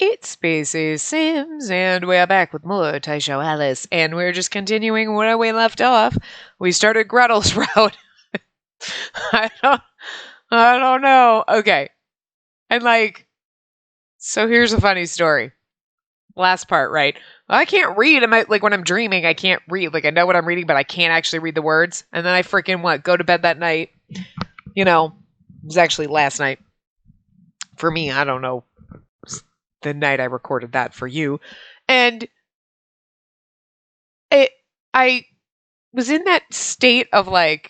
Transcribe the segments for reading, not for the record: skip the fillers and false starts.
It's Spacey Sims, and we're back with more Taisho Alice, and we're just continuing where we left off. We started Gretel's route. I don't know. Okay. And so here's a funny story. Last part, right? I can't read. When I'm dreaming, I can't read. I know what I'm reading, but I can't actually read the words. And then I freaking go to bed that night. It was actually last night. For me, I don't know. The night I recorded that for you. And I was in that state of where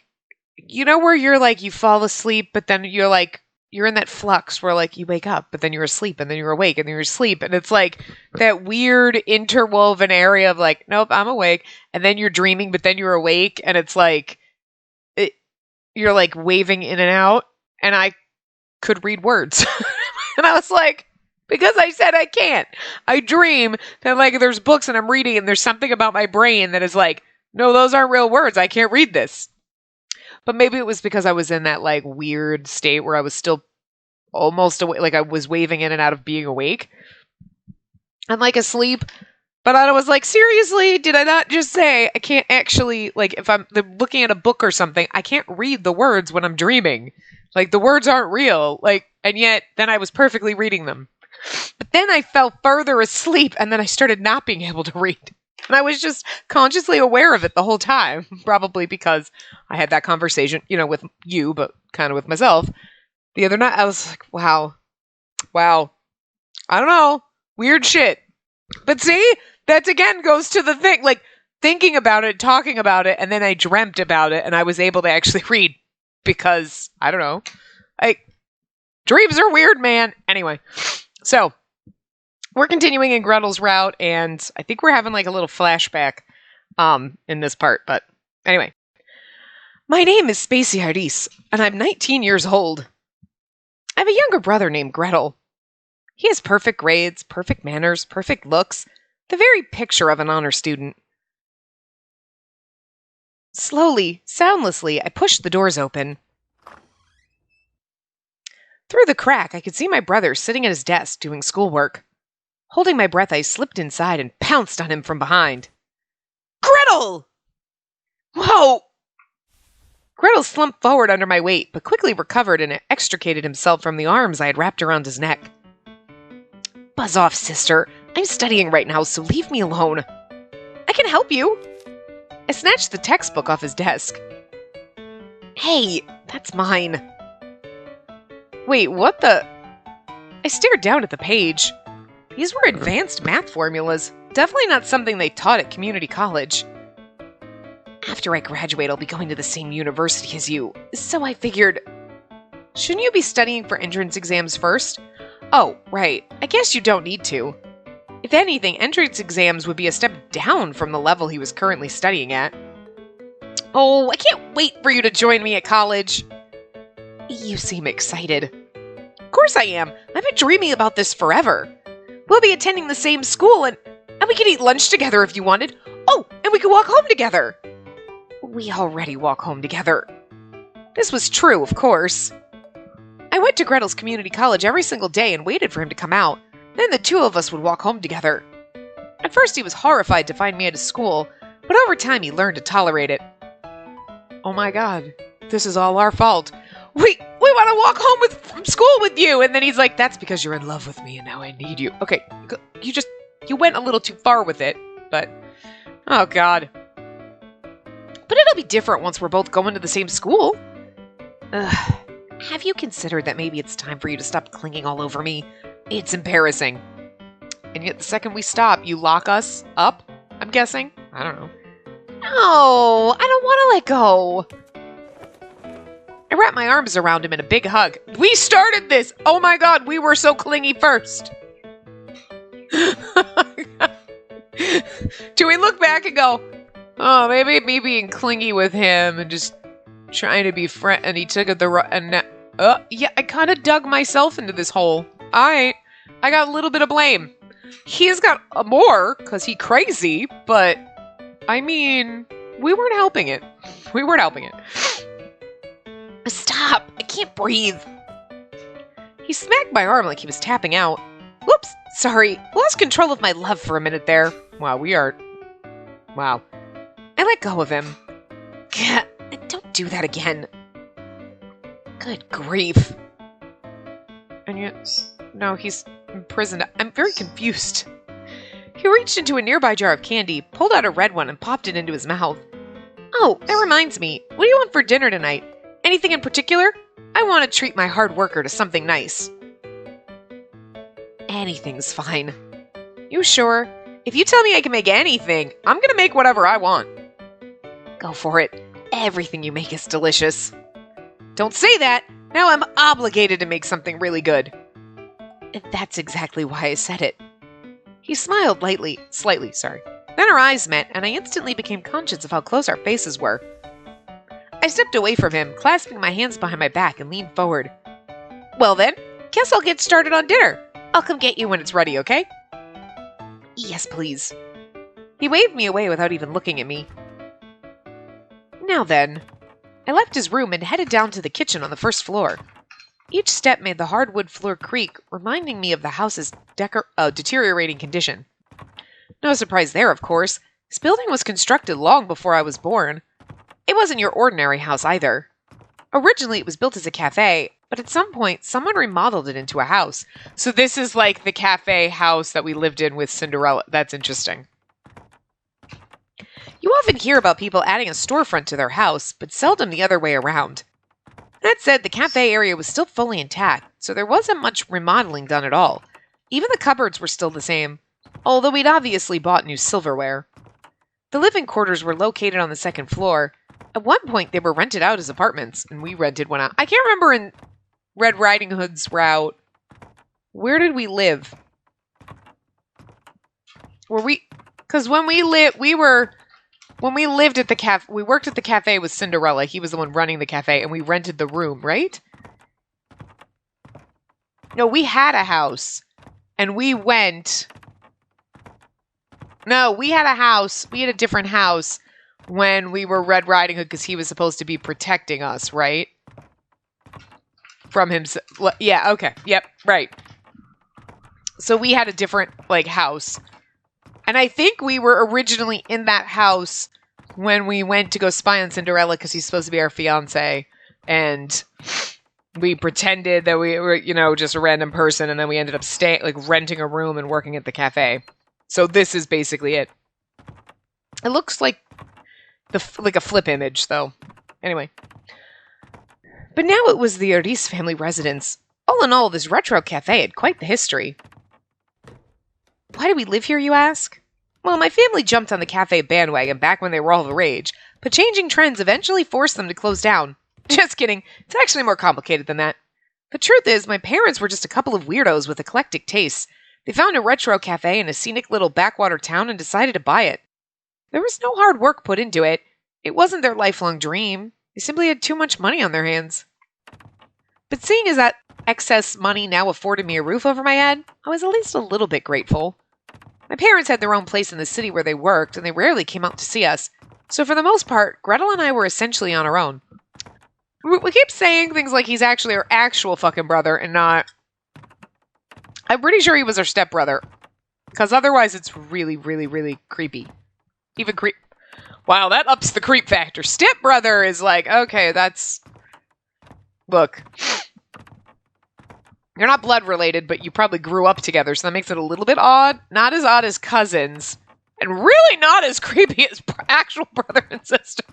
you fall asleep, but then you're in that flux where you wake up, but then you're asleep, and then you're awake, and then you're asleep. And it's that weird interwoven area of nope, I'm awake. And then you're dreaming, but then you're awake. And it's you're waving in and out. And I could read words. And I was because I said I can't. I dream that there's books and I'm reading and there's something about my brain that is no, those aren't real words. I can't read this. But maybe it was because I was in that weird state where I was still almost awake. I was waving in and out of being awake. I'm asleep. But I was seriously, did I not just say I can't actually, if I'm looking at a book or something, I can't read the words when I'm dreaming. The words aren't real. And yet then I was perfectly reading them. But then I fell further asleep, and then I started not being able to read. And I was just consciously aware of it the whole time, probably because I had that conversation, with you, but kind of with myself. The other night, I was wow. I don't know. Weird shit. But see, that again goes to the thing, thinking about it, talking about it, and then I dreamt about it, and I was able to actually read because, I don't know. Dreams are weird, man. Anyway. So, we're continuing in Gretel's route, and I think we're having a little flashback in this part, but anyway. My name is Spacey Ardis, and I'm 19 years old. I have a younger brother named Gretel. He has perfect grades, perfect manners, perfect looks, the very picture of an honor student. Slowly, soundlessly, I pushed the doors open. Through the crack, I could see my brother sitting at his desk doing schoolwork. Holding my breath, I slipped inside and pounced on him from behind. Gretel! Whoa! Gretel slumped forward under my weight, but quickly recovered and extricated himself from the arms I had wrapped around his neck. Buzz off, sister. I'm studying right now, so leave me alone. I can help you. I snatched the textbook off his desk. Hey, that's mine. Wait, what the? I stared down at the page. These were advanced math formulas. Definitely not something they taught at community college. After I graduate, I'll be going to the same university as you. So I figured, shouldn't you be studying for entrance exams first? Oh, right. I guess you don't need to. If anything, entrance exams would be a step down from the level he was currently studying at. Oh, I can't wait for you to join me at college. You seem excited. Of course I am. I've been dreaming about this forever. We'll be attending the same school, and we could eat lunch together if you wanted. Oh, and we could walk home together. We already walk home together. This was true, of course. I went to Gretel's community college every single day and waited for him to come out. Then the two of us would walk home together. At first he was horrified to find me at his school, but over time he learned to tolerate it. Oh my god, this is all our fault. We want to walk home from school with you. And then he's like, that's because you're in love with me and now I need you. Okay, you went a little too far with it, but, oh god. But it'll be different once we're both going to the same school. Have you considered that maybe it's time for you to stop clinging all over me? It's embarrassing. And yet the second we stop, you lock us up, I'm guessing? I don't know. No, I don't want to let go. I wrapped my arms around him in a big hug. We started this! Oh my god, we were so clingy first. Do we look back and go, oh, maybe me being clingy with him and just trying to be friend, and he took it yeah, I kind of dug myself into this hole. Alright, I got a little bit of blame. He's got more, because he crazy, but, I mean, we weren't helping it. We weren't helping it. Stop! I can't breathe. He smacked my arm like he was tapping out. Whoops, sorry. Lost control of my love for a minute there. Wow, Wow. I let go of him. Gah, don't do that again. Good grief. And yet, no, he's imprisoned. I'm very confused. He reached into a nearby jar of candy, pulled out a red one, and popped it into his mouth. Oh, that reminds me. What do you want for dinner tonight? Anything in particular? I want to treat my hard worker to something nice. Anything's fine. You sure? If you tell me I can make anything, I'm gonna make whatever I want. Go for it. Everything you make is delicious. Don't say that! Now I'm obligated to make something really good. That's exactly why I said it. He smiled slightly. Then our eyes met, and I instantly became conscious of how close our faces were. I stepped away from him, clasping my hands behind my back, and leaned forward. Well then, guess I'll get started on dinner. I'll come get you when it's ready, okay? Yes, please. He waved me away without even looking at me. Now then. I left his room and headed down to the kitchen on the first floor. Each step made the hardwood floor creak, reminding me of the house's deteriorating condition. No surprise there, of course. This building was constructed long before I was born. It wasn't your ordinary house either. Originally, it was built as a cafe, but at some point, someone remodeled it into a house. So this is like the cafe house that we lived in with Cinderella. That's interesting. You often hear about people adding a storefront to their house, but seldom the other way around. That said, the cafe area was still fully intact, so there wasn't much remodeling done at all. Even the cupboards were still the same, although we'd obviously bought new silverware. The living quarters were located on the second floor. At one point, they were rented out as apartments, and we rented one out. I can't remember in Red Riding Hood's route. Where did we live? Because when we lived at the cafe, we worked at the cafe with Cinderella. He was the one running the cafe, and we rented the room, right? No, we had a house, and we went... No, we had a house. We had a different house when we were Red Riding Hood because he was supposed to be protecting us, right? From him. Yeah, okay. Yep, right. So we had a different, house. And I think we were originally in that house when we went to go spy on Cinderella because he's supposed to be our fiancé. And we pretended that we were, just a random person. And then we ended up renting a room and working at the cafe. So this is basically it. It looks like a flip image, though. Anyway. But now it was the Ardis family residence. All in all, this retro cafe had quite the history. Why do we live here, you ask? Well, my family jumped on the cafe bandwagon back when they were all the rage, but changing trends eventually forced them to close down. Just kidding. It's actually more complicated than that. The truth is, my parents were just a couple of weirdos with eclectic tastes. They found a retro cafe in a scenic little backwater town and decided to buy it. There was no hard work put into it. It wasn't their lifelong dream. They simply had too much money on their hands. But seeing as that excess money now afforded me a roof over my head, I was at least a little bit grateful. My parents had their own place in the city where they worked, and they rarely came out to see us. So for the most part, Gretel and I were essentially on our own. We keep saying things like he's actually our actual fucking brother and not... I'm pretty sure he was our stepbrother. Because otherwise it's really, really, really creepy. Even creep... Wow, that ups the creep factor. Stepbrother is like, okay, that's... Look. You're not blood related, but you probably grew up together, so that makes it a little bit odd. Not as odd as cousins. And really not as creepy as actual brother and sister.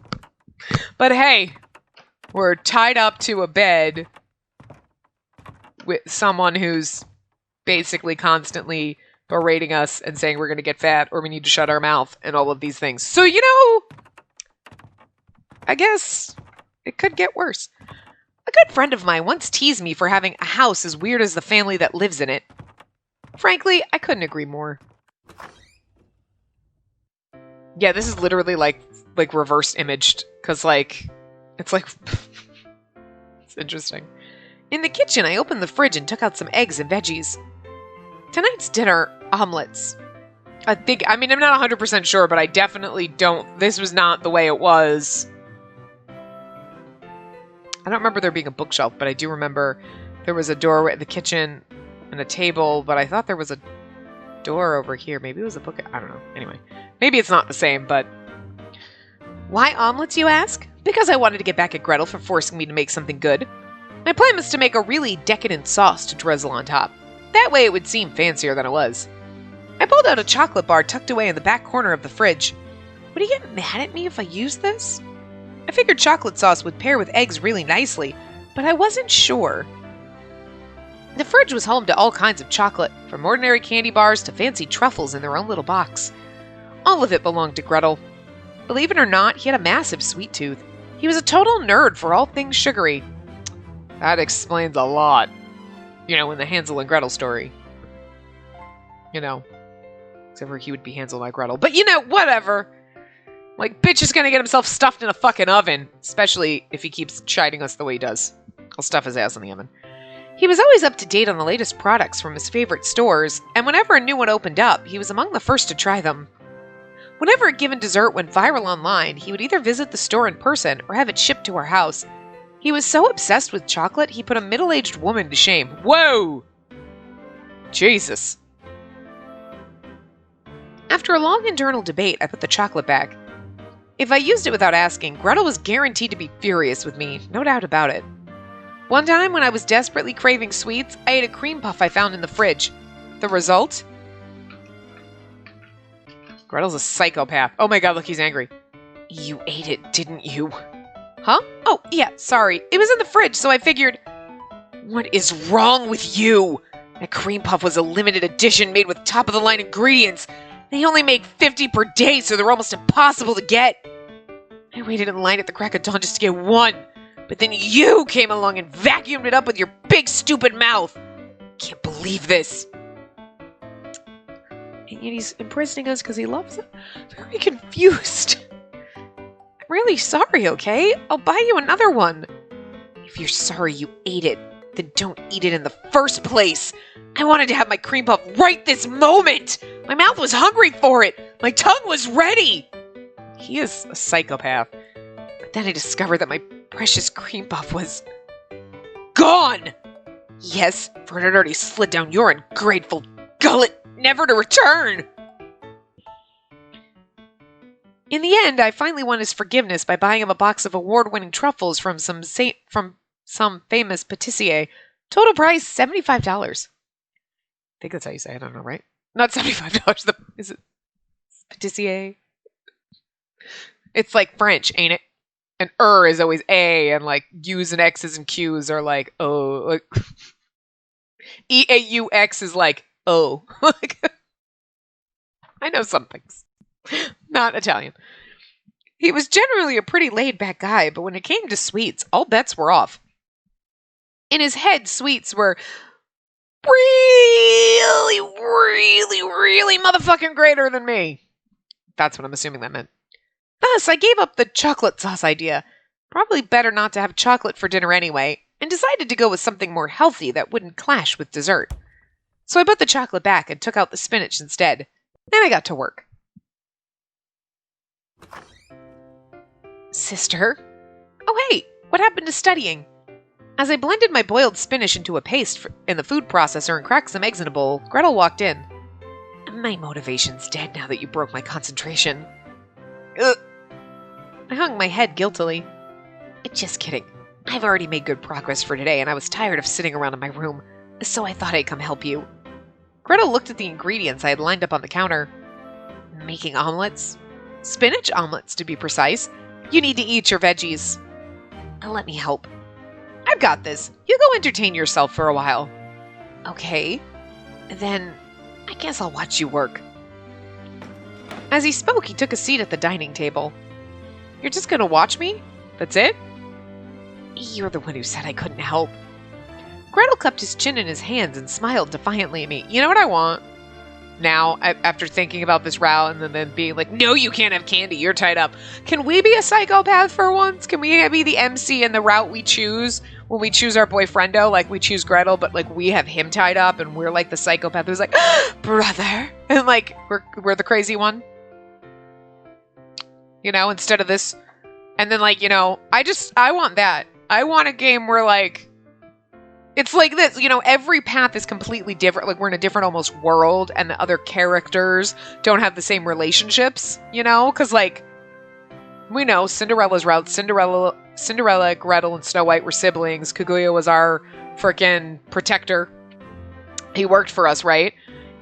But hey, we're tied up to a bed with someone who's basically constantly berating us and saying we're going to get fat or we need to shut our mouth and all of these things. So, I guess it could get worse. A good friend of mine once teased me for having a house as weird as the family that lives in it. Frankly, I couldn't agree more. Yeah, this is literally like reverse imaged because it's it's interesting. In the kitchen, I opened the fridge and took out some eggs and veggies. Tonight's dinner, omelets. I'm not 100% sure, but I definitely don't. This was not the way it was. I don't remember there being a bookshelf, but I do remember there was a doorway at the kitchen, and a table, but I thought there was a door over here. Maybe it was a book. I don't know. Anyway, maybe it's not the same, but... Why omelets, you ask? Because I wanted to get back at Gretel for forcing me to make something good. My plan was to make a really decadent sauce to drizzle on top. That way it would seem fancier than it was. I pulled out a chocolate bar tucked away in the back corner of the fridge. Would he get mad at me if I used this? I figured chocolate sauce would pair with eggs really nicely, but I wasn't sure. The fridge was home to all kinds of chocolate, from ordinary candy bars to fancy truffles in their own little box. All of it belonged to Gretel. Believe it or not, he had a massive sweet tooth. He was a total nerd for all things sugary. That explains a lot. You know, in the Hansel and Gretel story. You know. Except for he would be Hansel, not Gretel. But you know, whatever. Like, bitch is gonna get himself stuffed in a fucking oven. Especially if he keeps chiding us the way he does. I'll stuff his ass in the oven. He was always up to date on the latest products from his favorite stores, and whenever a new one opened up, he was among the first to try them. Whenever a given dessert went viral online, he would either visit the store in person or have it shipped to our house. He was so obsessed with chocolate, he put a middle-aged woman to shame. Whoa! Jesus. After a long internal debate, I put the chocolate back. If I used it without asking, Gretel was guaranteed to be furious with me, no doubt about it. One time, when I was desperately craving sweets, I ate a cream puff I found in the fridge. The result? Gretel's a psychopath. Oh my god, look, he's angry. You ate it, didn't you? Huh? Oh, yeah, sorry. It was in the fridge, so I figured... What is wrong with you? That cream puff was a limited edition made with top-of-the-line ingredients. They only make 50 per day, so they're almost impossible to get. I waited in line at the crack of dawn just to get one. But then you came along and vacuumed it up with your big stupid mouth. Can't believe this. And yet he's imprisoning us because he loves it. I'm very confused. I'm really sorry, okay? I'll buy you another one. If you're sorry you ate it, then don't eat it in the first place. I wanted to have my cream puff right this moment. My mouth was hungry for it. My tongue was ready. He is a psychopath. But then I discovered that my precious cream puff was gone. Yes, for it had already slid down your ungrateful gullet, never to return. In the end, I finally won his forgiveness by buying him a box of award-winning truffles from some famous patissier. Total price $75. I think that's how you say it. I don't know, right? Not $75. Is it patissier? It's like French, ain't it? And is always A, and like U's and X's and Q's are like O. Like EAUX is like O. I know some things. Not Italian. He was generally a pretty laid-back guy, but when it came to sweets, all bets were off. In his head, sweets were really, really, really motherfucking greater than me. That's what I'm assuming that meant. Thus, I gave up the chocolate sauce idea. Probably better not to have chocolate for dinner anyway, and decided to go with something more healthy that wouldn't clash with dessert. So I put the chocolate back and took out the spinach instead, and I got to work. Sister? Oh hey, what happened to studying? As I blended my boiled spinach into a paste in the food processor and cracked some eggs in a bowl, Gretel walked in. My motivation's dead now that you broke my concentration. Ugh. I hung my head guiltily. Just kidding. I've already made good progress for today, and I was tired of sitting around in my room, so I thought I'd come help you. Gretel looked at the ingredients I had lined up on the counter. Making omelets? Spinach omelets, to be precise. You need to eat your veggies. Let me help. I've got this. You go entertain yourself for a while. Okay. Then I guess I'll watch you work. As he spoke, he took a seat at the dining table. You're just gonna watch me? That's it? You're the one who said I couldn't help. Gretel cupped his chin in his hands and smiled defiantly at me. You know what I want? Now, after thinking about this route and then being like, no, you can't have candy, you're tied up. Can we be a psychopath for once? Can we be the MC in the route we choose when we choose our boyfriendo? Like, we choose Gretel, but, like, we have him tied up and we're, like, the psychopath who's like, brother. And, like, we're the crazy one. You know, instead of this. And then, like, you know, I want that. I want a game where, like, It's like this, you know, every path is completely different. Like, we're in a different almost world, and the other characters don't have the same relationships, you know? Because, like, we know Cinderella's route. Cinderella, Gretel, and Snow White were siblings. Kaguya was our freaking protector. He worked for us, right?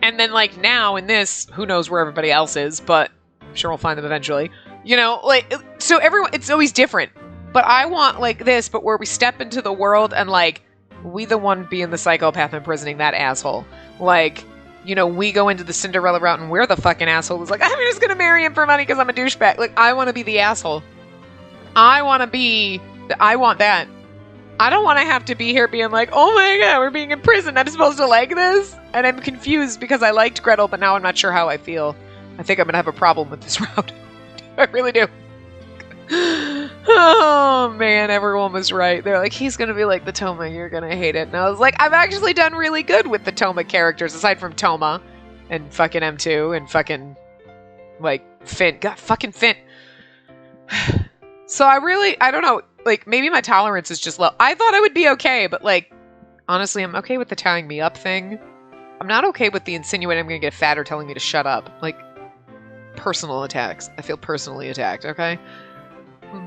And then, like, now in this, who knows where everybody else is, but I'm sure we'll find them eventually. You know, like, so everyone, it's always different. But I want, like, this, but where we step into the world and, like, we the one being the psychopath imprisoning that asshole. Like, you know, we go into the Cinderella route and we're the fucking asshole who's like, I'm just gonna marry him for money because I'm a douchebag. Like, I want to be the asshole. I want that. I don't want to have to be here being like, oh my god, we're being imprisoned. I'm supposed to like this? And I'm confused because I liked Gretel, but now I'm not sure how I feel. I think I'm gonna have a problem with this route. I really do. Oh man, everyone was right. They're like, he's gonna be like the Toma, you're gonna hate it. And I was like, I've actually done really good with the Toma characters, aside from Toma and fucking M2 and fucking, like, Finn. God, fucking Finn. So I don't know, like, maybe my tolerance is just low. I thought I would be okay, but, like, honestly, I'm okay with the tying me up thing. I'm not okay with the insinuating I'm gonna get fat or telling me to shut up. Like, personal attacks. I feel personally attacked, okay?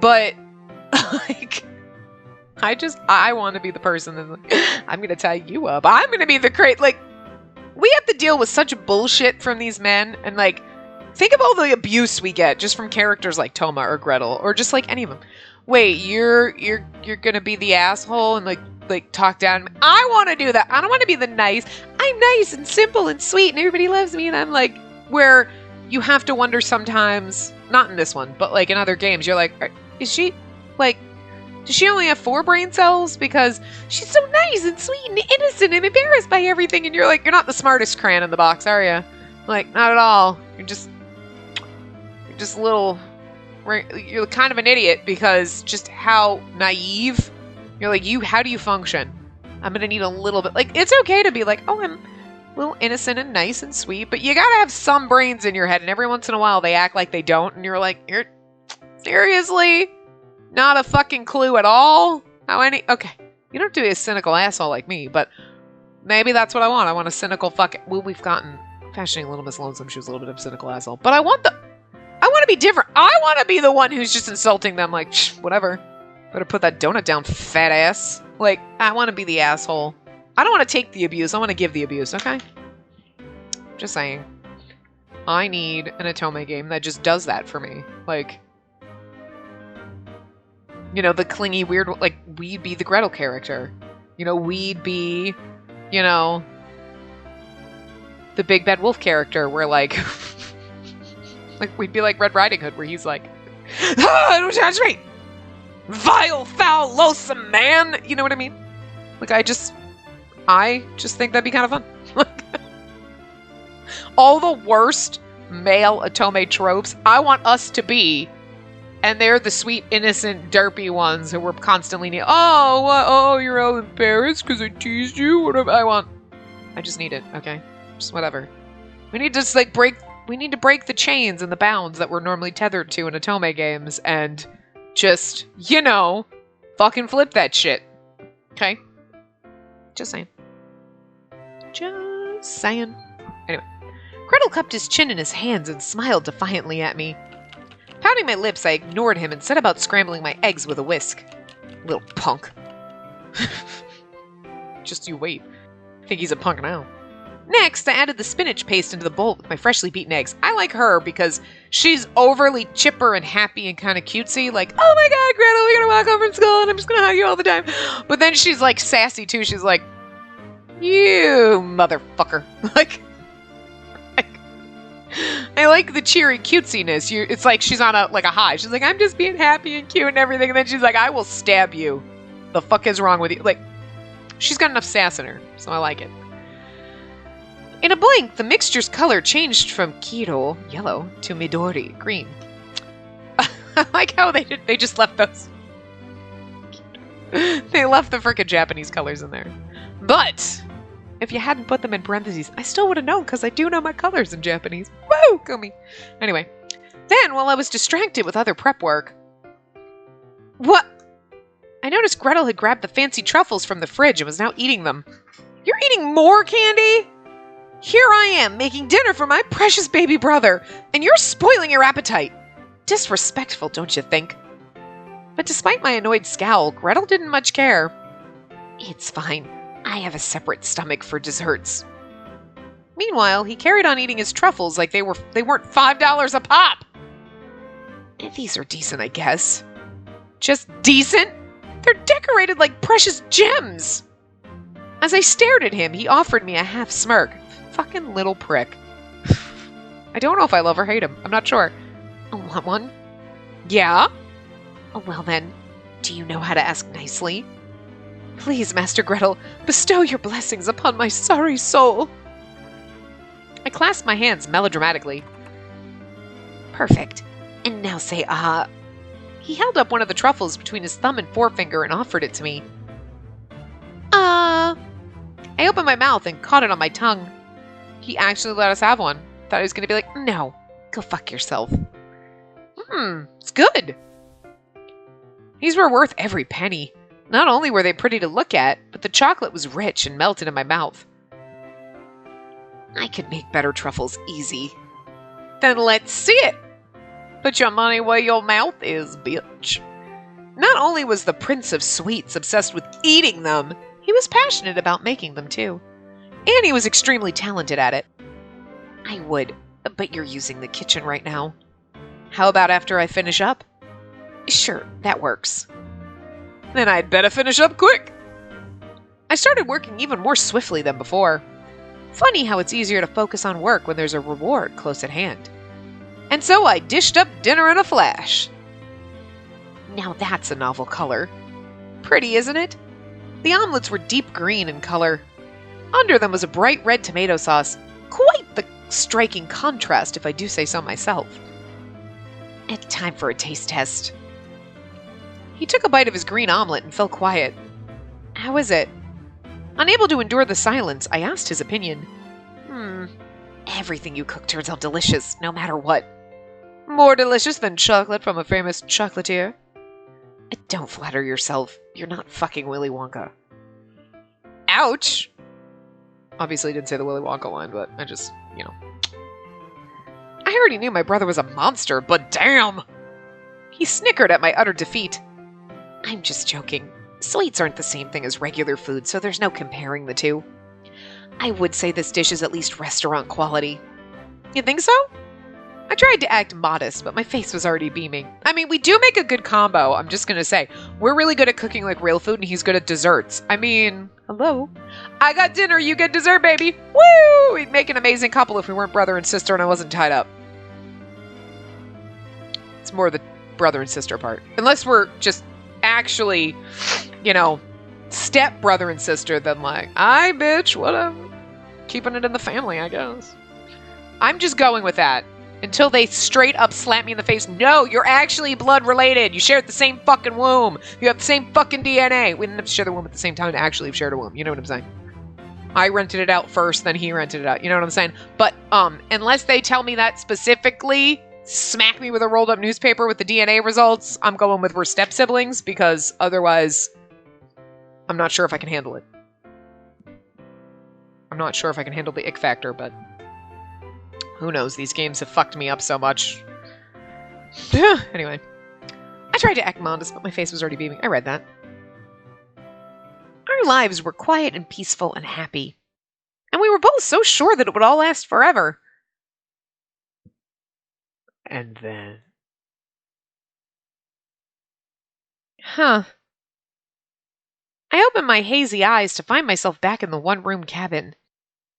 But, like, I want to be the person that's like, I'm going to tie you up. I'm going to be the like, we have to deal with such bullshit from these men. And, like, think of all the abuse we get just from characters like Toma or Gretel or just, like, any of them. Wait, you're going to be the asshole and, like, talk down. I want to do that. I don't want to be the nice. I'm nice and simple and sweet and everybody loves me. And I'm, like, where you have to wonder sometimes, not in this one, but, like, in other games, you're like, is she, like, does she only have 4 brain cells? Because she's so nice and sweet and innocent and embarrassed by everything. And you're like, you're not the smartest crayon in the box, are you? Like, not at all. You're just a little, you're kind of an idiot because just how naive. You're like, how do you function? I'm going to need a little bit, like, it's okay to be like, oh, I'm a little innocent and nice and sweet, but you got to have some brains in your head. And every once in a while they act like they don't. And you're like, you're seriously not a fucking clue at all? Okay, you don't have to be a cynical asshole like me, but maybe that's what I want. I want a cynical well, we've gotten fashioning Little Miss Lonesome. She was a little bit of a cynical asshole, but I want to be different. I want to be the one who's just insulting them, like, whatever. Better put that donut down, fat ass. Like, I want to be the asshole. I don't want to take the abuse. I want to give the abuse, okay? Just saying. I need an Otome game that just does that for me. Like, you know, the clingy, weird, like, we'd be the Gretel character. You know, we'd be, you know, the Big Bad Wolf character where, like, like, we'd be like Red Riding Hood where he's like, ah, don't touch me! Vile, foul, loathsome man! You know what I mean? Like, I just think that'd be kind of fun. All the worst male Otome tropes, I want us to be. And they're the sweet, innocent, derpy ones who were constantly, oh, you're all embarrassed because I teased you? Whatever. I just need it, okay? Just whatever. We need to just, like, we need to break the chains and the bounds that we're normally tethered to in Otome games and just, you know, fucking flip that shit. Okay? Just saying. Just saying. Anyway. Gretel cupped his chin in his hands and smiled defiantly at me. Pouting my lips, I ignored him and set about scrambling my eggs with a whisk. Little punk. Just you wait. I think he's a punk now. Next, I added the spinach paste into the bowl with my freshly beaten eggs. I like her because she's overly chipper and happy and kind of cutesy. Like, oh my god, Gretel, we're gonna walk home from school and I'm just gonna hug you all the time. But then she's like sassy too. She's like, you motherfucker. Like, I like the cheery cutesiness. It's like she's on a high. She's like, I'm just being happy and cute and everything. And then she's like, I will stab you. The fuck is wrong with you? Like, she's got enough sass in her, so I like it. In a blink, the mixture's color changed from Kiro, yellow, to Midori, green. I like how they just left those. They left the frickin' Japanese colors in there. But if you hadn't put them in parentheses, I still would have known because I do know my colors in Japanese. Woo! Go me. Anyway, then while I was distracted with other prep work... What? I noticed Gretel had grabbed the fancy truffles from the fridge and was now eating them. You're eating more candy? Here I am, making dinner for my precious baby brother, and you're spoiling your appetite. Disrespectful, don't you think? But despite my annoyed scowl, Gretel didn't much care. It's fine. I have a separate stomach for desserts. Meanwhile, he carried on eating his truffles like they weren't $5 a pop. These are decent, I guess. Just decent? They're decorated like precious gems. As I stared at him, he offered me a half smirk. Fucking little prick. I don't know if I love or hate him. I'm not sure. Want one? Yeah? Well then, do you know how to ask nicely? Please, Master Gretel, bestow your blessings upon my sorry soul. I clasped my hands melodramatically. Perfect. And now say ah. He held up one of the truffles between his thumb and forefinger and offered it to me. Ah. I opened my mouth and caught it on my tongue. He actually let us have one. Thought he was going to be like, no, go fuck yourself. It's good. These were worth every penny. Not only were they pretty to look at, but the chocolate was rich and melted in my mouth. I could make better truffles easy. Then let's see it. Put your money where your mouth is, bitch. Not only was the Prince of Sweets obsessed with eating them, he was passionate about making them too. And he was extremely talented at it. I would, but you're using the kitchen right now. How about after I finish up? Sure, that works. Then I'd better finish up quick. I started working even more swiftly than before. Funny how it's easier to focus on work when there's a reward close at hand. And so I dished up dinner in a flash. Now that's a novel color. Pretty, isn't it? The omelets were deep green in color. Under them was a bright red tomato sauce. Quite the striking contrast, if I do say so myself. Time for a taste test. He took a bite of his green omelet and fell quiet. How is it? Unable to endure the silence, I asked his opinion. Everything you cook turns out delicious, no matter what. More delicious than chocolate from a famous chocolatier? Don't flatter yourself. You're not fucking Willy Wonka. Ouch! Obviously didn't say the Willy Wonka line, but I just, I already knew my brother was a monster, but damn! He snickered at my utter defeat. I'm just joking. Sweets aren't the same thing as regular food, so there's no comparing the two. I would say this dish is at least restaurant quality. You think so? I tried to act modest, but my face was already beaming. I mean, we do make a good combo, I'm just gonna say. We're really good at cooking like real food, and he's good at desserts. I mean, hello? I got dinner, you get dessert, baby! Woo! We'd make an amazing couple if we weren't brother and sister and I wasn't tied up. It's more the brother and sister part. Unless we're just actually, step brother and sister, then like, aye, bitch, whatever. Keeping it in the family, I guess. I'm just going with that. Until they straight up slap me in the face. No, you're actually blood related. You shared the same fucking womb. You have the same fucking DNA. We didn't have to share the womb at the same time to actually have shared a womb. You know what I'm saying? I rented it out first, then he rented it out. You know what I'm saying? But unless they tell me that specifically, smack me with a rolled up newspaper with the DNA results, I'm going with we're step siblings, because otherwise I'm not sure if I can handle it. I'm not sure if I can handle the ick factor, but who knows? These games have fucked me up so much. Anyway. I tried to act modest, but my face was already beaming. I read that. Our lives were quiet and peaceful and happy. And we were both so sure that it would all last forever. And then... I opened my hazy eyes to find myself back in the one-room cabin.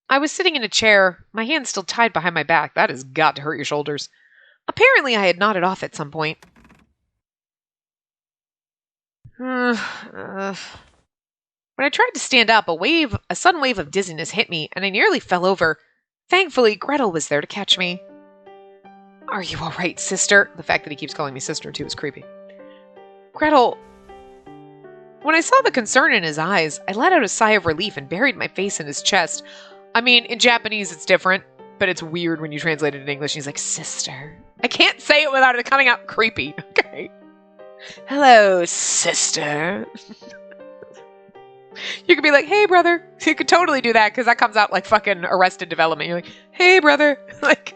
I was sitting in a chair, my hands still tied behind my back. That has got to hurt your shoulders. Apparently I had nodded off at some point. When I tried to stand up, a sudden wave of dizziness hit me, and I nearly fell over. Thankfully, Gretel was there to catch me. Are you all right, sister? The fact that he keeps calling me sister, too, is creepy. Gretel... When I saw the concern in his eyes, I let out a sigh of relief and buried my face in his chest. I mean, in Japanese it's different, but it's weird when you translate it in English. He's like, sister. I can't say it without it coming out creepy, okay? Hello, sister. You could be like, hey, brother. You could totally do that because that comes out like fucking Arrested Development. You're like, hey, brother. Like,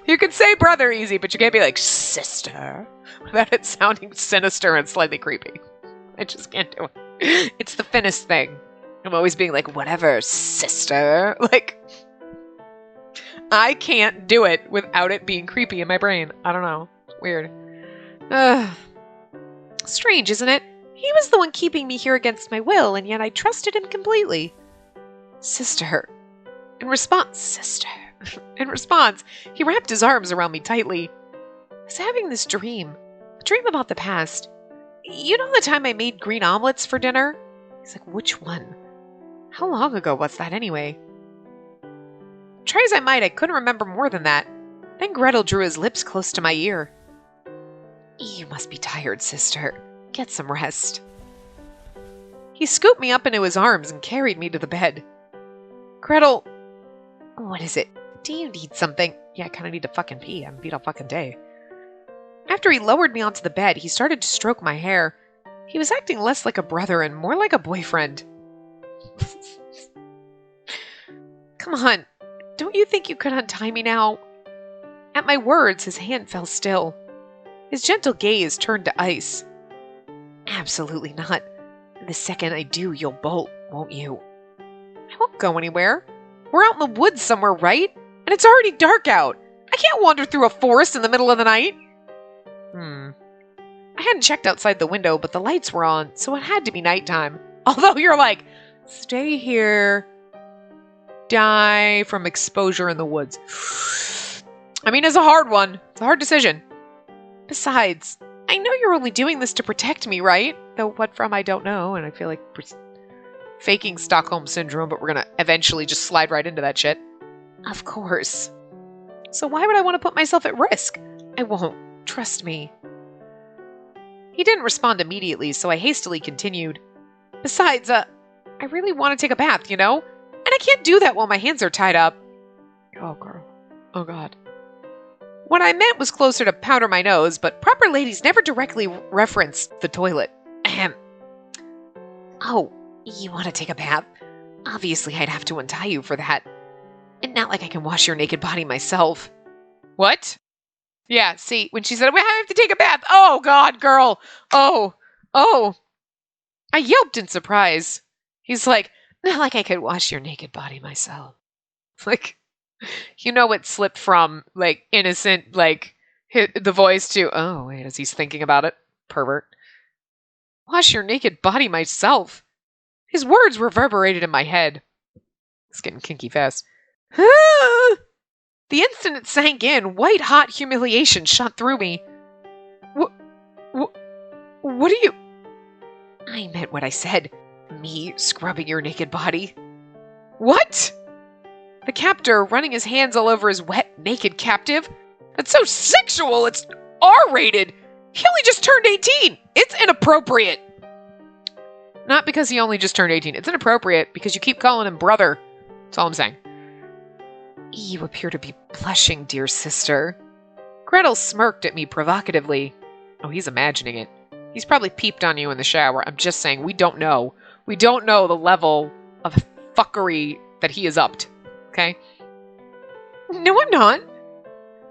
you could say brother easy, but you can't be like, sister, without it sounding sinister and slightly creepy. I just can't do it. It's the thinnest thing. I'm always being like, whatever, sister. Like, I can't do it without it being creepy in my brain. I don't know. It's weird. Strange, isn't it? He was the one keeping me here against my will, and yet I trusted him completely. Sister. In response, he wrapped his arms around me tightly. I was having this dream. A dream about the past. You know the time I made green omelets for dinner? He's like, which one? How long ago was that anyway? Try as I might, I couldn't remember more than that. Then Gretel drew his lips close to my ear. You must be tired, sister. Get some rest. He scooped me up into his arms and carried me to the bed. Gretel, what is it? Do you need something? Yeah, I kind of need to fucking pee. I haven't peed all fucking day. After he lowered me onto the bed, he started to stroke my hair. He was acting less like a brother and more like a boyfriend. Come on, don't you think you could untie me now? At my words, his hand fell still. His gentle gaze turned to ice. Absolutely not. The second I do, you'll bolt, won't you? I won't go anywhere. We're out in the woods somewhere, right? And it's already dark out. I can't wander through a forest in the middle of the night. I hadn't checked outside the window, but the lights were on, so it had to be nighttime. Although you're like, stay here, die from exposure in the woods. I mean, it's a hard one. It's a hard decision. Besides, I know you're only doing this to protect me, right? Though what from, I don't know, and I feel like faking Stockholm Syndrome, but we're gonna eventually just slide right into that shit. Of course. So why would I want to put myself at risk? I won't. Trust me. He didn't respond immediately, so I hastily continued. Besides, I really want to take a bath, you know? And I can't do that while my hands are tied up. Oh, girl. Oh, God. What I meant was closer to powder my nose, but proper ladies never directly referenced the toilet. Ahem. Oh, you want to take a bath? Obviously, I'd have to untie you for that. And not like I can wash your naked body myself. What? Yeah, see, when she said, I have to take a bath. Oh, God, girl. Oh. I yelped in surprise. He's like, not like I could wash your naked body myself. Like, you know, it slipped from, like, innocent, like, the voice to, oh, wait, as he's thinking about it. Pervert. Wash your naked body myself. His words reverberated in my head. It's getting kinky fast. The instant it sank in, white-hot humiliation shot through me. What are you... I meant what I said. Me scrubbing your naked body. What? The captor running his hands all over his wet, naked captive. That's so sexual, it's R-rated. He only just turned 18. It's inappropriate. Not because he only just turned 18. It's inappropriate because you keep calling him brother. That's all I'm saying. You appear to be blushing, dear sister. Gretel smirked at me provocatively. Oh, he's imagining it. He's probably peeped on you in the shower. I'm just saying, we don't know. We don't know the level of fuckery that he is upped. Okay? No, I'm not.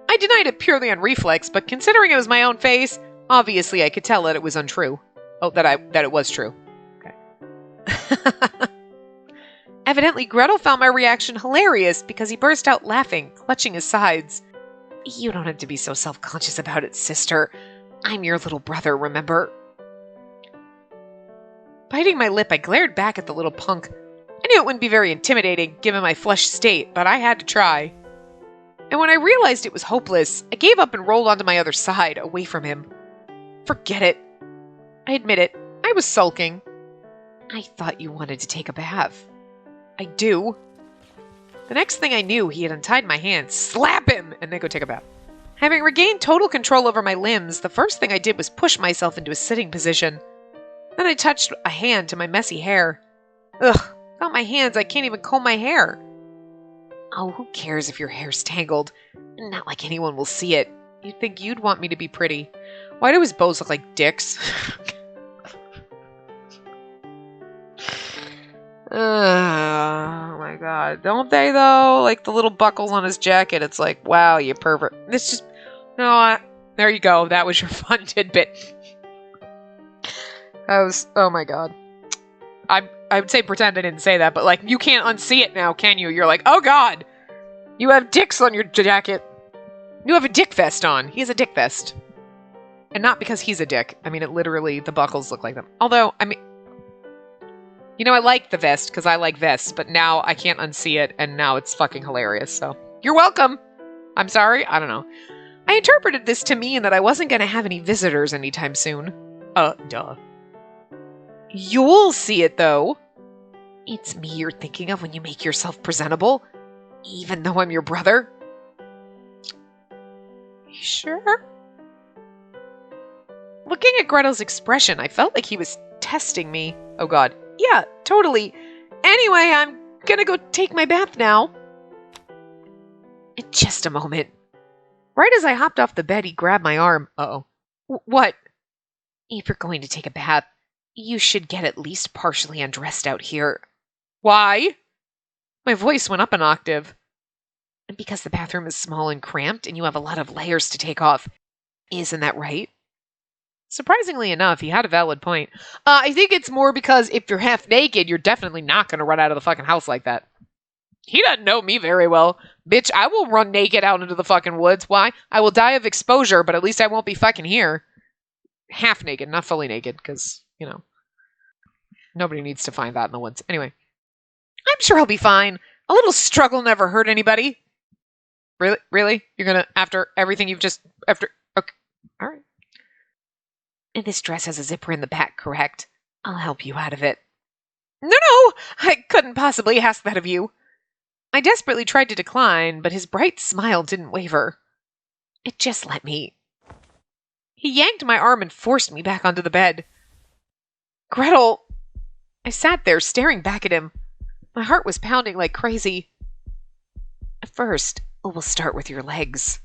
I denied it purely on reflex, but considering it was my own face, obviously I could tell that it was untrue. Oh, that it was true. Okay. Evidently, Gretel found my reaction hilarious because he burst out laughing, clutching his sides. You don't have to be so self-conscious about it, sister. I'm your little brother, remember? Biting my lip, I glared back at the little punk. I knew it wouldn't be very intimidating, given my flushed state, but I had to try. And when I realized it was hopeless, I gave up and rolled onto my other side, away from him. Forget it. I admit it, I was sulking. I thought you wanted to take a bath. I do. The next thing I knew, he had untied my hands. Slap him! And then go take a bath. Having regained total control over my limbs, the first thing I did was push myself into a sitting position. Then I touched a hand to my messy hair. Ugh, without my hands, I can't even comb my hair. Oh, who cares if your hair's tangled? Not like anyone will see it. You'd think you'd want me to be pretty. Why do his bows look like dicks? Oh my god. Don't they though? Like the little buckles on his jacket. It's like, wow, you pervert. This just... No, there you go. That was your fun tidbit. That was... Oh my god. I would say pretend I didn't say that, but like, you can't unsee it now, can you? You're like, oh god! You have dicks on your jacket. You have a dick vest on. He has a dick vest. And not because he's a dick. I mean, it literally, the buckles look like them. Although, I mean... You know, I like the vest, because I like vests, but now I can't unsee it, and now it's fucking hilarious, so... You're welcome! I'm sorry? I don't know. I interpreted this to mean that I wasn't gonna have any visitors anytime soon. Duh. You'll see it, though. It's me you're thinking of when you make yourself presentable, even though I'm your brother. You sure? Looking at Gretel's expression, I felt like he was testing me. Oh god. Yeah, totally. Anyway, I'm gonna go take my bath now. In just a moment. Right as I hopped off the bed, he grabbed my arm. Uh-oh. What? If you're going to take a bath, you should get at least partially undressed out here. Why? My voice went up an octave. Because the bathroom is small and cramped, and you have a lot of layers to take off. Isn't that right? Surprisingly enough, he had a valid point. I think it's more because if you're half naked, you're definitely not going to run out of the fucking house like that. He doesn't know me very well. Bitch, I will run naked out into the fucking woods. Why? I will die of exposure, but at least I won't be fucking here. Half naked, not fully naked, because, you know, nobody needs to find that in the woods. Anyway, I'm sure I'll be fine. A little struggle never hurt anybody. Really? Really? You're gonna, after everything you've just, after, okay, alright. And this dress has a zipper in the back, correct? I'll help you out of it. No, I couldn't possibly ask that of you. I desperately tried to decline, but his bright smile didn't waver. Just let me. He yanked my arm and forced me back onto the bed. Gretel! I sat there staring back at him. My heart was pounding like crazy. First, we'll start with your legs.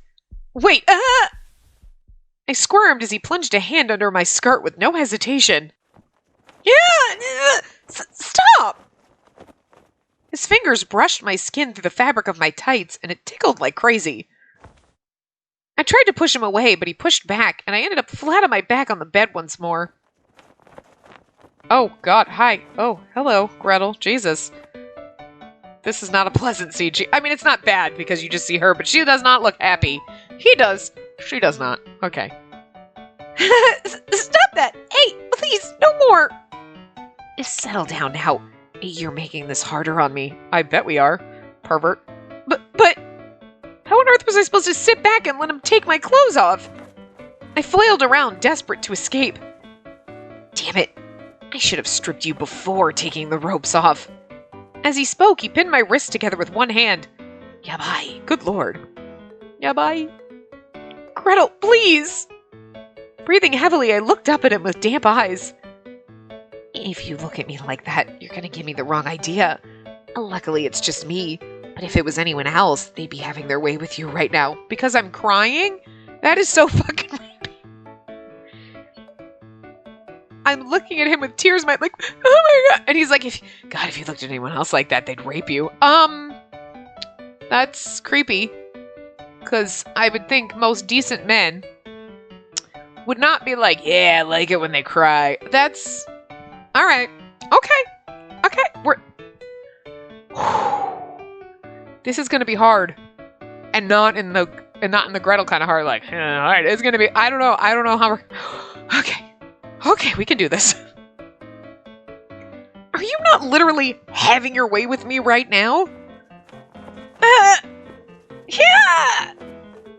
Wait, I squirmed as he plunged a hand under my skirt with no hesitation. Yeah! Stop! His fingers brushed my skin through the fabric of my tights, and it tickled like crazy. I tried to push him away, but he pushed back, and I ended up flat on my back on the bed once more. Oh, God, hi. Oh, hello, Gretel. Jesus. This is not a pleasant scene. I mean, it's not bad, because you just see her, but she does not look happy. He does. She does not. Okay. Stop that! Hey, please, no more! Settle down now. You're making this harder on me. I bet we are. Pervert. But, how on earth was I supposed to sit back and let him take my clothes off? I flailed around, desperate to escape. Damn it. I should have stripped you before taking the ropes off. As he spoke, he pinned my wrists together with one hand. Yabai. Good lord. Yabai. Gretel, please! Breathing heavily, I looked up at him with damp eyes. If you look at me like that, you're gonna give me the wrong idea. Luckily, it's just me. But if it was anyone else, they'd be having their way with you right now. Because I'm crying? That is so fucking creepy. I'm looking at him with tears in my, like, oh my god. And he's like, if you looked at anyone else like that, they'd rape you. That's creepy. Because I would think most decent men would not be like, yeah, I like it when they cry. That's... Alright. Okay. This is gonna be hard. And not in the Gretel kind of hard, like, alright, it's gonna be... I don't know how we're... Okay, we can do this. Are you not literally having your way with me right now? Yeah!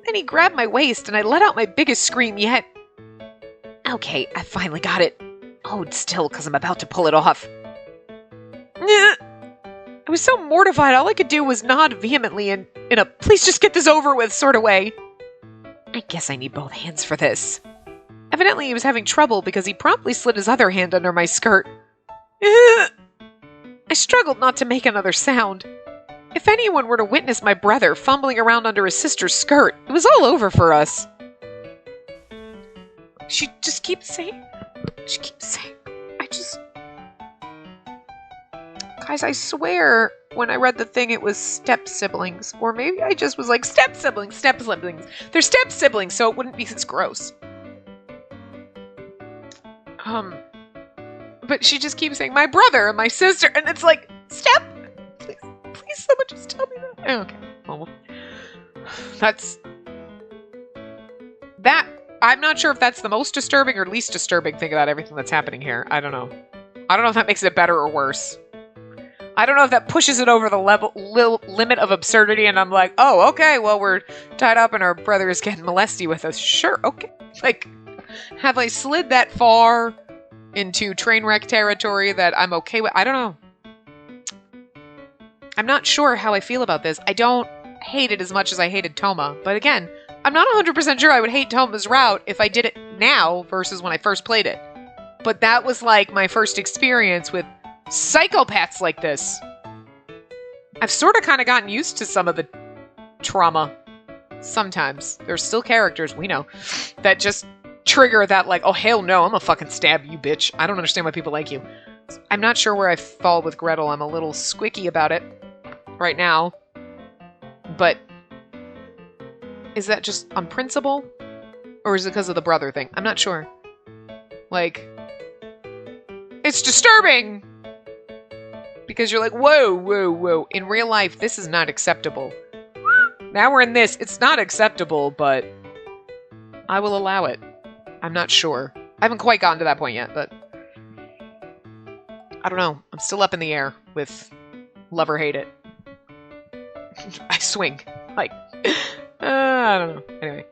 Then he grabbed my waist and I let out my biggest scream yet. Okay, I finally got it. Hold still, because I'm about to pull it off. I was so mortified, all I could do was nod vehemently in a please just get this over with sort of way. I guess I need both hands for this. Evidently he was having trouble because he promptly slid his other hand under my skirt. I struggled not to make another sound. If anyone were to witness my brother fumbling around under his sister's skirt, it was all over for us. She keeps saying, Guys, I swear, when I read the thing, it was step-siblings. Or maybe I just was like, step-siblings. They're step-siblings, so it wouldn't be as gross. But she just keeps saying, my brother and my sister, and it's like, step? Please, someone just tell me that. Okay, well, I'm not sure if that's the most disturbing or least disturbing thing about everything that's happening here. I don't know. I don't know if that makes it better or worse. I don't know if that pushes it over the limit of absurdity, and I'm like, oh, okay, well, we're tied up and our brother is getting molesty with us. Sure, okay. Like, have I slid that far into train wreck territory that I'm okay with? I don't know. I'm not sure how I feel about this. I don't hate it as much as I hated Toma, but again, I'm not 100% sure I would hate Toma's route if I did it now versus when I first played it. But that was like my first experience with psychopaths like this. I've sort of kind of gotten used to some of the trauma. Sometimes. There's still characters, we know, that just trigger that like, oh hell no, I'm gonna fucking stab you, bitch. I don't understand why people like you. I'm not sure where I fall with Gretel. I'm a little squicky about it right now. But is that just on principle? Or is it because of the brother thing? I'm not sure. Like, it's disturbing! Because you're like, whoa. In real life, this is not acceptable. Now we're in this. It's not acceptable, but I will allow it. I'm not sure. I haven't quite gotten to that point yet, but I don't know. I'm still up in the air with love or hate it. I swing. Like, I don't know. Anyway.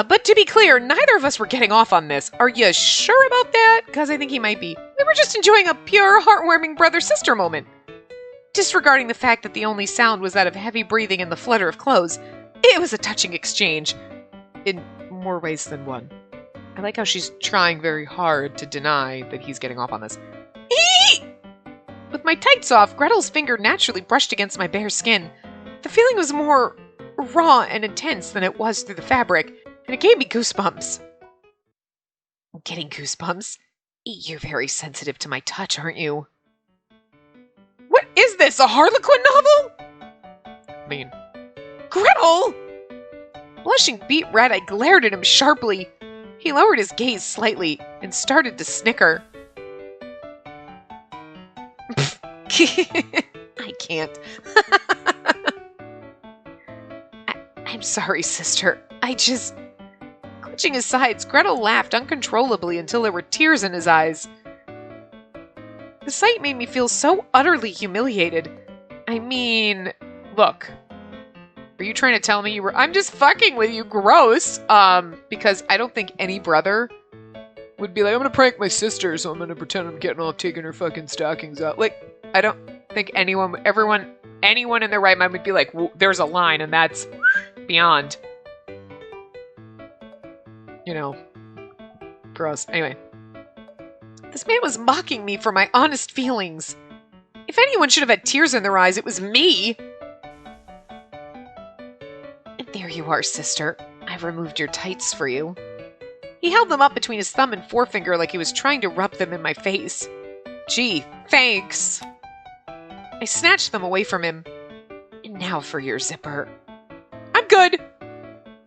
But to be clear, neither of us were getting off on this. Are you sure about that? Because I think he might be. We were just enjoying a pure, heartwarming brother-sister moment. Disregarding the fact that the only sound was that of heavy breathing and the flutter of clothes, it was a touching exchange. In more ways than one. I like how she's trying very hard to deny that he's getting off on this. With my tights off, Gretel's finger naturally brushed against my bare skin. The feeling was more raw and intense than it was through the fabric, and it gave me goosebumps. I'm getting goosebumps? You're very sensitive to my touch, aren't you? What is this, a Harlequin novel? I mean, Gretel! Blushing beet red, I glared at him sharply. He lowered his gaze slightly and started to snicker. I can't. I'm sorry, sister. Clutching his sides, Gretel laughed uncontrollably until there were tears in his eyes. The sight made me feel so utterly humiliated. I mean, look. Are you trying to tell me you were— I'm just fucking with you, gross! Because I don't think any brother would be like, I'm gonna prank my sister, so I'm gonna pretend I'm getting off taking her fucking stockings out. Like, I don't think anyone in their right mind would be like, there's a line, and that's beyond. You know. Gross. Anyway. This man was mocking me for my honest feelings. If anyone should have had tears in their eyes, it was me! There you are, sister. I've removed your tights for you. He held them up between his thumb and forefinger like he was trying to rub them in my face. Gee, thanks. I snatched them away from him. And now for your zipper. I'm good.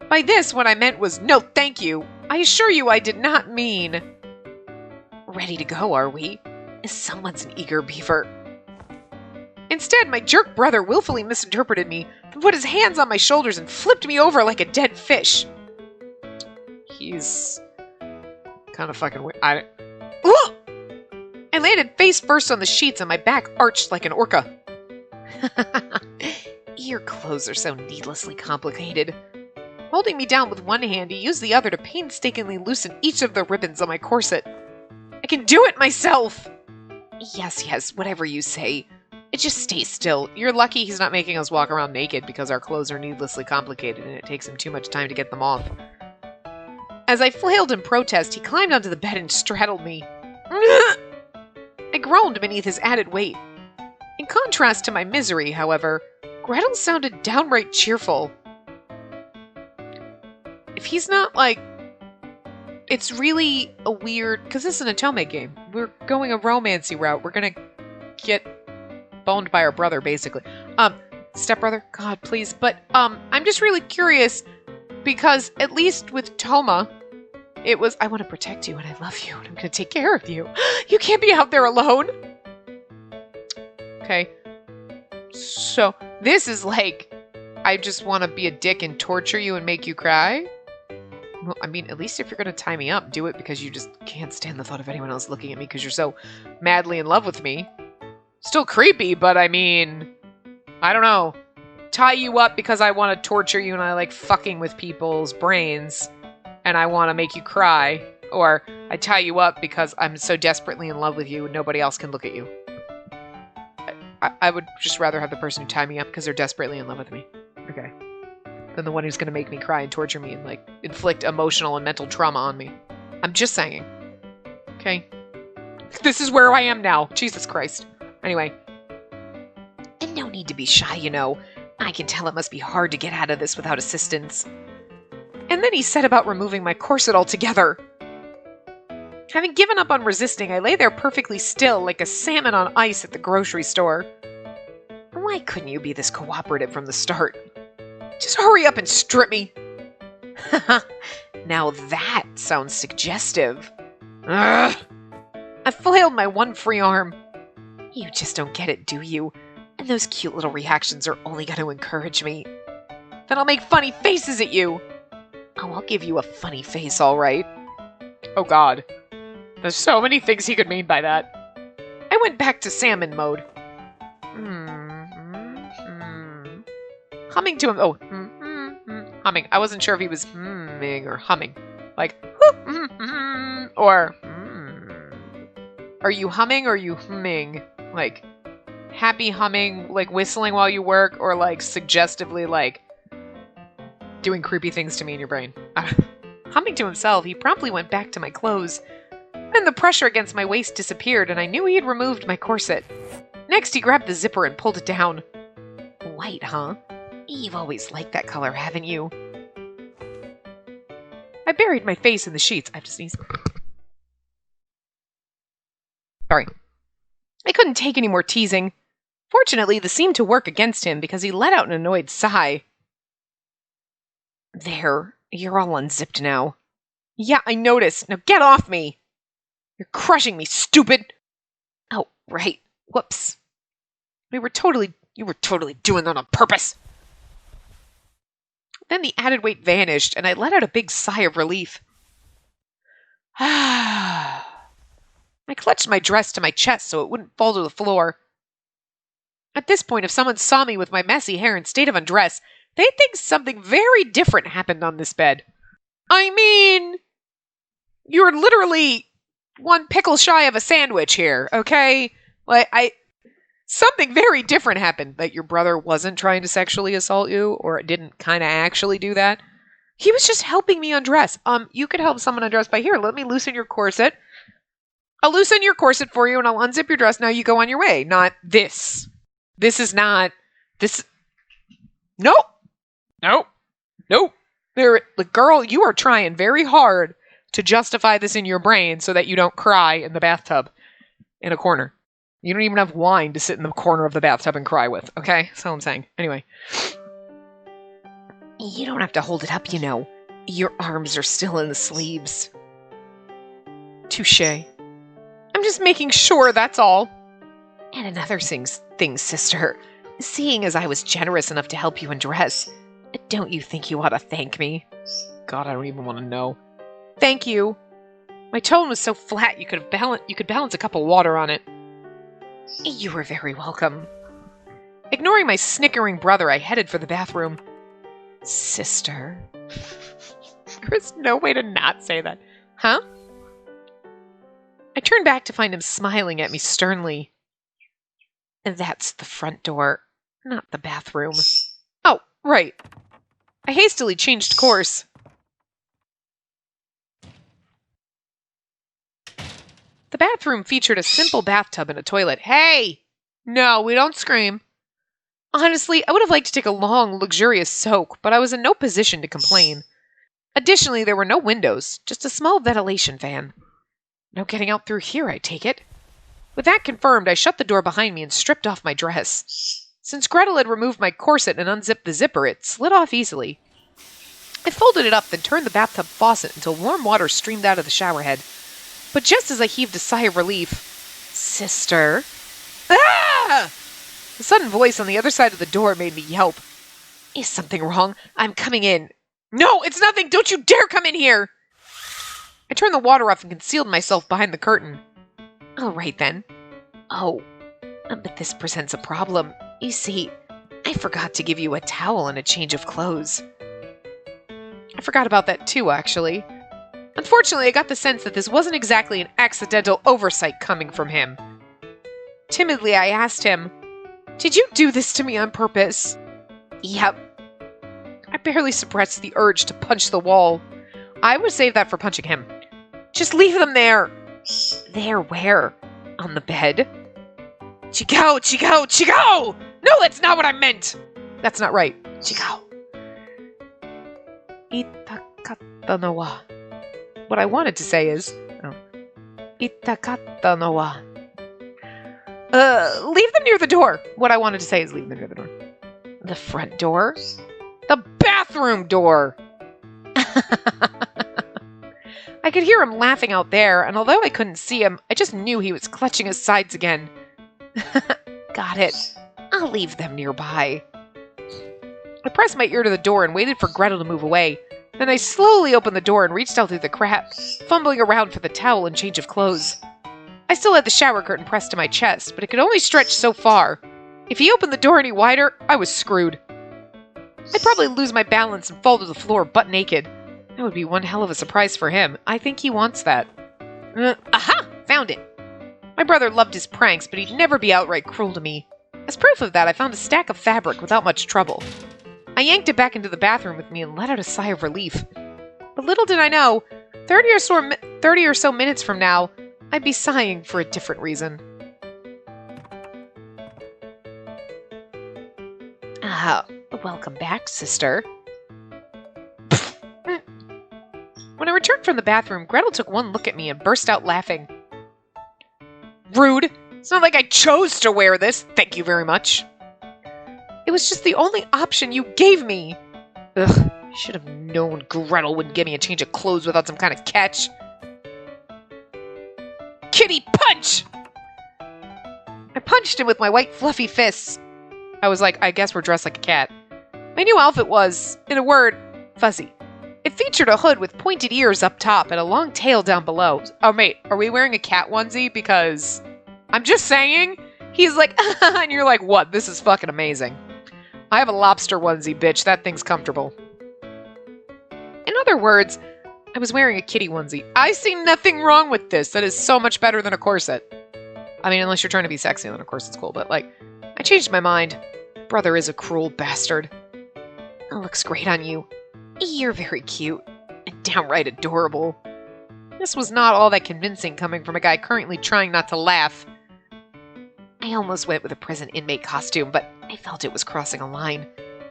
By this, what I meant was no thank you. I assure you I did not mean. Ready to go, are we? Someone's an eager beaver. Instead, my jerk brother willfully misinterpreted me, and put his hands on my shoulders and flipped me over like a dead fish. He's kind of fucking weird. I landed face first on the sheets and my back arched like an orca. Your clothes are so needlessly complicated. Holding me down with one hand, he used the other to painstakingly loosen each of the ribbons on my corset. I can do it myself! Yes, whatever you say. Just stay still. You're lucky he's not making us walk around naked because our clothes are needlessly complicated and it takes him too much time to get them off. As I flailed in protest, he climbed onto the bed and straddled me. I groaned beneath his added weight. In contrast to my misery, however, Gretel sounded downright cheerful. If he's not, like, it's really a weird, because this is an Otome game. We're going a romancy route. We're gonna get boned by our brother, basically. Stepbrother? God, please. But, I'm just really curious, because at least with Toma, it was, I want to protect you and I love you and I'm gonna take care of you. You can't be out there alone. Okay. So, this is like, I just want to be a dick and torture you and make you cry? Well, I mean, at least if you're going to tie me up, do it because you just can't stand the thought of anyone else looking at me because you're so madly in love with me. Still creepy, but I mean, I don't know. Tie you up because I want to torture you and I like fucking with people's brains and I want to make you cry. Or I tie you up because I'm so desperately in love with you and nobody else can look at you. I would just rather have the person who tie me up because they're desperately in love with me. Okay. Than the one who's going to make me cry and torture me and, like, inflict emotional and mental trauma on me. I'm just saying. Okay? This is where I am now. Jesus Christ. Anyway. And no need to be shy, you know. I can tell it must be hard to get out of this without assistance. And then he said about removing my corset altogether. Having given up on resisting, I lay there perfectly still like a salmon on ice at the grocery store. Why couldn't you be this cooperative from the start? Just hurry up and strip me. Now that sounds suggestive. Ugh. I flailed my one free arm. You just don't get it, do you? And those cute little reactions are only going to encourage me. Then I'll make funny faces at you. Oh, I'll give you a funny face, all right. Oh, God. There's so many things he could mean by that. I went back to salmon mode. Humming to him. Oh, humming. I wasn't sure if he was humming or humming. Like, or, are you humming or are you humming? Like, happy humming, like whistling while you work, or like suggestively, like, doing creepy things to me in your brain. Humming to himself, he promptly went back to my clothes. Then the pressure against my waist disappeared, and I knew he had removed my corset. Next, he grabbed the zipper and pulled it down. White, huh? You've always liked that color, haven't you? I buried my face in the sheets. I have to sneeze. Sorry. I couldn't take any more teasing. Fortunately, this seemed to work against him because he let out an annoyed sigh. There. You're all unzipped now. Yeah, I noticed. Now get off me. You're crushing me, stupid. Oh, right. Whoops. You were totally doing that on purpose. Then the added weight vanished, and I let out a big sigh of relief. I clutched my dress to my chest so it wouldn't fall to the floor. At this point, if someone saw me with my messy hair in state of undress, they'd think something very different happened on this bed. I mean, you're literally one pickle shy of a sandwich here, okay? Like, something very different happened. That your brother wasn't trying to sexually assault you, or didn't kind of actually do that. He was just helping me undress. You could help someone undress by here. Let me loosen your corset. I'll loosen your corset for you, and I'll unzip your dress. Now you go on your way. Not this. This is not... This... Nope. Nope. Nope. Girl, you are trying very hard to justify this in your brain so that you don't cry in the bathtub in a corner. You don't even have wine to sit in the corner of the bathtub and cry with, okay? That's all I'm saying. Anyway. You don't have to hold it up, you know. Your arms are still in the sleeves. Touché. I'm just making sure, that's all. And another thing, sister. Seeing as I was generous enough to help you undress, don't you think you ought to thank me? God, I don't even want to know. Thank you. My tone was so flat you could balance a cup of water on it. You were very welcome. Ignoring my snickering brother, I headed for the bathroom. Sister. There's no way to not say that. Huh? I turned back to find him smiling at me sternly. That's the front door, not the bathroom. Oh, right. I hastily changed course. The bathroom featured a simple bathtub and a toilet. Hey! No, we don't scream. Honestly, I would have liked to take a long, luxurious soak, but I was in no position to complain. Additionally, there were no windows, just a small ventilation fan. No getting out through here, I take it. With that confirmed, I shut the door behind me and stripped off my dress. Since Gretel had removed my corset and unzipped the zipper, it slid off easily. I folded it up, then turned the bathtub faucet until warm water streamed out of the shower head. But just as I heaved a sigh of relief, "Sister!" Ah! The sudden voice on the other side of the door made me yelp. "Is something wrong? I'm coming in." "No, it's nothing! Don't you dare come in here!" I turned the water off and concealed myself behind the curtain. "All right, then." "Oh, but this presents a problem. You see, I forgot to give you a towel and a change of clothes." I forgot about that too, actually. Unfortunately, I got the sense that this wasn't exactly an accidental oversight coming from him. Timidly, I asked him, "Did you do this to me on purpose?" "Yep." I barely suppressed the urge to punch the wall. I would save that for punching him. "Just leave them there." "There where? On the bed?" "Chico, Chico, Chico! No, that's not what I meant!" "That's not right." "Chico." Itakatta no wa. What I wanted to say is, Itakatta no wa. Leave them near the door. What I wanted to say is leave them near the door. The front door? The bathroom door! I could hear him laughing out there, and although I couldn't see him, I just knew he was clutching his sides again. Got it. I'll leave them nearby. I pressed my ear to the door and waited for Gretel to move away. Then I slowly opened the door and reached out through the crack, fumbling around for the towel and change of clothes. I still had the shower curtain pressed to my chest, but it could only stretch so far. If he opened the door any wider, I was screwed. I'd probably lose my balance and fall to the floor butt naked. That would be one hell of a surprise for him. I think he wants that. Aha! Found it! My brother loved his pranks, but he'd never be outright cruel to me. As proof of that, I found a stack of fabric without much trouble. I yanked it back into the bathroom with me and let out a sigh of relief. But little did I know, 30 or so minutes from now, I'd be sighing for a different reason. Welcome back, sister. When I returned from the bathroom, Gretel took one look at me and burst out laughing. "Rude! It's not like I chose to wear this, thank you very much." "It was just the only option you gave me." Ugh, I should have known Gretel wouldn't give me a change of clothes without some kind of catch. "Kitty punch!" I punched him with my white fluffy fists. I was like, I guess we're dressed like a cat. My new outfit was, in a word, fuzzy. It featured a hood with pointed ears up top and a long tail down below. Oh, mate, are we wearing a cat onesie? Because I'm just saying. He's like, and you're like, what? This is fucking amazing. I have a lobster onesie, bitch. That thing's comfortable. In other words, I was wearing a kitty onesie. I see nothing wrong with this. That is so much better than a corset. I mean, unless you're trying to be sexy, then of course it's cool. But, like, I changed my mind. Brother is a cruel bastard. It looks great on you. You're very cute. And downright adorable. This was not all that convincing coming from a guy currently trying not to laugh. I almost went with a prison inmate costume, but I felt it was crossing a line.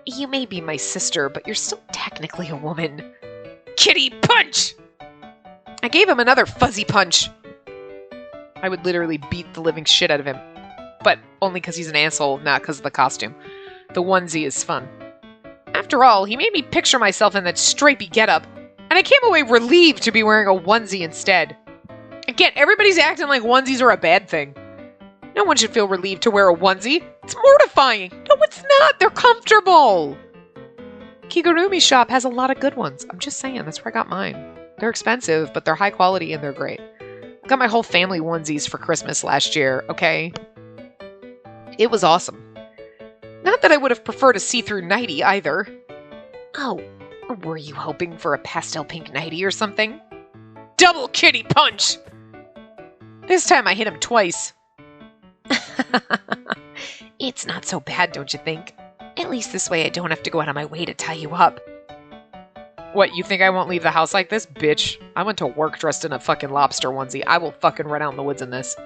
You may be my sister, but you're still technically a woman. Kitty punch! I gave him another fuzzy punch. I would literally beat the living shit out of him. But only because he's an asshole, not because of the costume. The onesie is fun. After all, he made me picture myself in that stripy getup, and I came away relieved to be wearing a onesie instead. Again, everybody's acting like onesies are a bad thing. No one should feel relieved to wear a onesie. It's mortifying. No, it's not. They're comfortable. Kigurumi's shop has a lot of good ones. I'm just saying, that's where I got mine. They're expensive, but they're high quality and they're great. I got my whole family onesies for Christmas last year, okay? It was awesome. Not that I would have preferred a see-through nightie either. Oh, were you hoping for a pastel pink nightie or something? Double kitty punch! This time I hit him twice. It's not so bad, don't you think? At least this way I don't have to go out of my way to tie you up. What, you think I won't leave the house like this? Bitch, I went to work dressed in a fucking lobster onesie. I will fucking run out in the woods in this.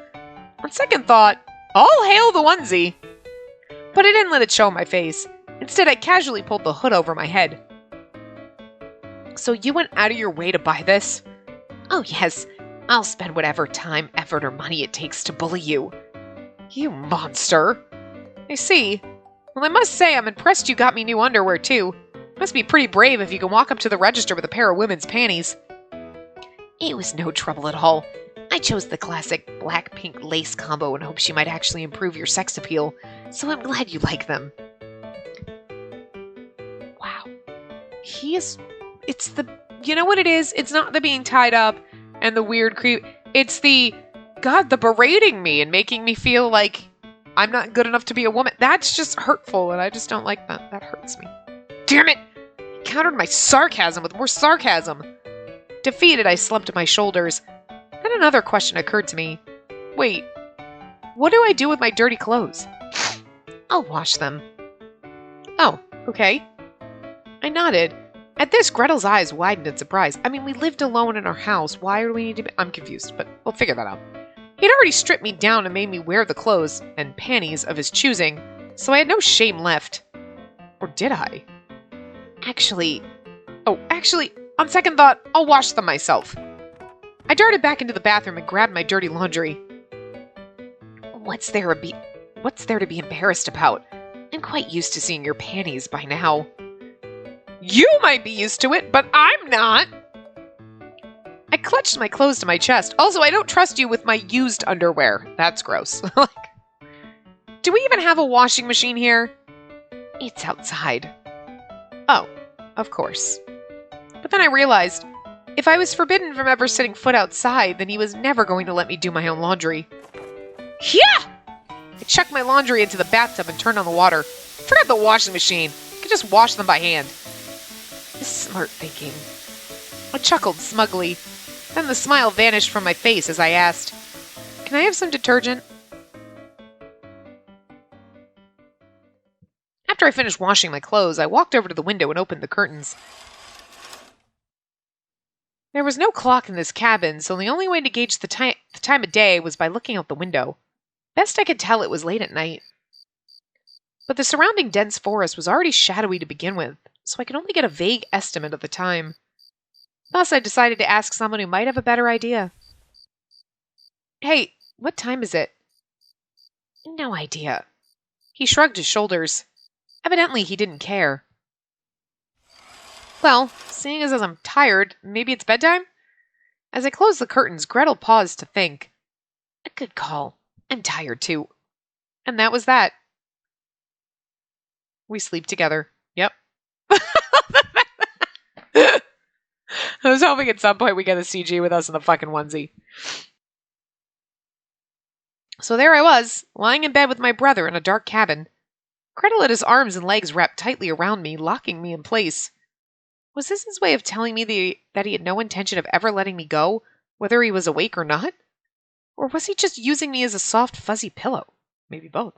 On second thought, all hail the onesie! But I didn't let it show on my face. Instead, I casually pulled the hood over my head. So you went out of your way to buy this? Oh, yes. I'll spend whatever time, effort, or money it takes to bully you. You monster. I see. Well, I must say I'm impressed you got me new underwear, too. Must be pretty brave if you can walk up to the register with a pair of women's panties. It was no trouble at all. I chose the classic black-pink lace combo in hopes she might actually improve your sex appeal, so I'm glad you like them. Wow. It's the... You know what it is? It's not the being tied up and the weird creep. It's the... God, the berating me and making me feel like I'm not good enough to be a woman. That's just hurtful, and I just don't like that. That hurts me. Damn it! He countered my sarcasm with more sarcasm. Defeated, I slumped to my shoulders. Then another question occurred to me. Wait, what do I do with my dirty clothes? I'll wash them. Oh, okay. I nodded. At this, Gretel's eyes widened in surprise. I mean, we lived alone in our house. Why do we need to be... I'm confused, but we'll figure that out. He'd already stripped me down and made me wear the clothes and panties of his choosing, so I had no shame left. Or did I? Actually, on second thought, I'll wash them myself. I darted back into the bathroom and grabbed my dirty laundry. What's there to be embarrassed about? I'm quite used to seeing your panties by now. You might be used to it, but I'm not! I clutched my clothes to my chest. Also, I don't trust you with my used underwear. That's gross. Do we even have a washing machine here? It's outside. Oh, of course. But then I realized, if I was forbidden from ever setting foot outside, then he was never going to let me do my own laundry. Yeah! I chucked my laundry into the bathtub and turned on the water. Forgot the washing machine. I could just wash them by hand. Smart thinking. I chuckled smugly. Then the smile vanished from my face as I asked, "Can I have some detergent?" After I finished washing my clothes, I walked over to the window and opened the curtains. There was no clock in this cabin, so the only way to gauge the time of day was by looking out the window. Best I could tell, it was late at night. But the surrounding dense forest was already shadowy to begin with, so I could only get a vague estimate of the time. Thus, I decided to ask someone who might have a better idea. Hey, what time is it? No idea. He shrugged his shoulders. Evidently, he didn't care. Well, seeing as I'm tired, maybe it's bedtime? As I closed the curtains, Gretel paused to think. A good call. I'm tired, too. And that was that. We sleep together. Yep. I was hoping at some point we get a CG with us in the fucking onesie. So there I was, lying in bed with my brother in a dark cabin. Gretel had his arms and legs wrapped tightly around me, locking me in place. Was this his way of telling me that he had no intention of ever letting me go, whether he was awake or not? Or was he just using me as a soft, fuzzy pillow? Maybe both.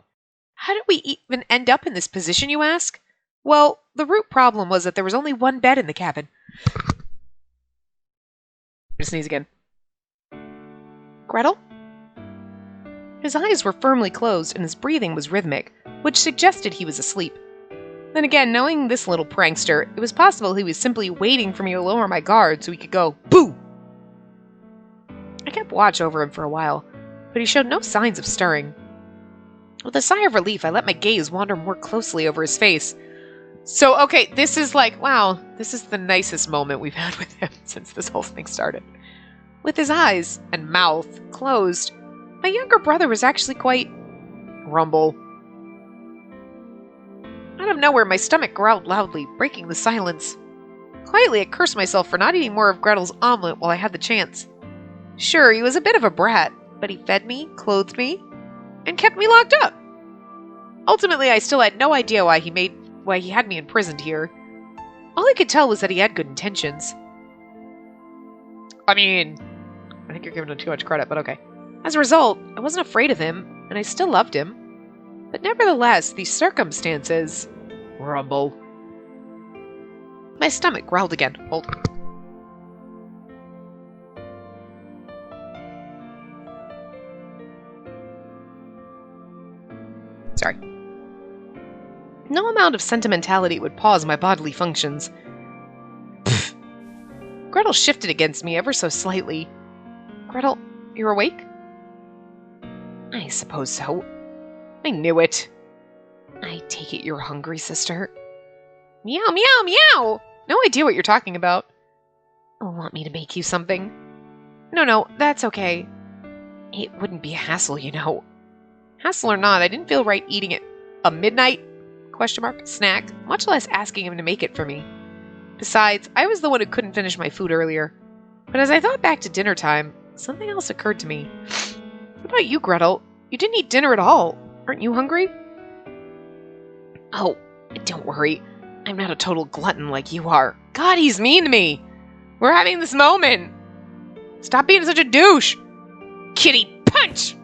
How did we even end up in this position, you ask? Well, the root problem was that there was only one bed in the cabin. Sneeze again. Gretel? His eyes were firmly closed and his breathing was rhythmic, which suggested he was asleep. Then again, knowing this little prankster, it was possible he was simply waiting for me to lower my guard so he could go, boo! I kept watch over him for a while, but he showed no signs of stirring. With a sigh of relief, I let my gaze wander more closely over his face. So, okay, this is like, wow, this is the nicest moment we've had with him since this whole thing started. With his eyes and mouth closed, my younger brother was actually quite... rumble. Out of nowhere, my stomach growled loudly, breaking the silence. Quietly, I cursed myself for not eating more of Gretel's omelet while I had the chance. Sure, he was a bit of a brat, but he fed me, clothed me, and kept me locked up. Ultimately, I still had no idea why he had me imprisoned here. All I could tell was that he had good intentions. I mean, I think you're giving him too much credit, but okay. As a result, I wasn't afraid of him, and I still loved him. But nevertheless, these circumstances... Rumble. My stomach growled again. Hold. Sorry. No amount of sentimentality would pause my bodily functions. Pfft. Gretel shifted against me ever so slightly. Gretel, you're awake? I suppose so. I knew it. I take it you're hungry, sister. Meow, meow, meow! No idea what you're talking about. Want me to make you something? No, that's okay. It wouldn't be a hassle, you know. Hassle or not, I didn't feel right eating it a midnight snack, much less asking him to make it for me. Besides, I was the one who couldn't finish my food earlier. But as I thought back to dinner time, something else occurred to me. What about you, Gretel? You didn't eat dinner at all. Aren't you hungry? Oh, don't worry. I'm not a total glutton like you are. God, he's mean to me. We're having this moment. Stop being such a douche. Kitty, punch!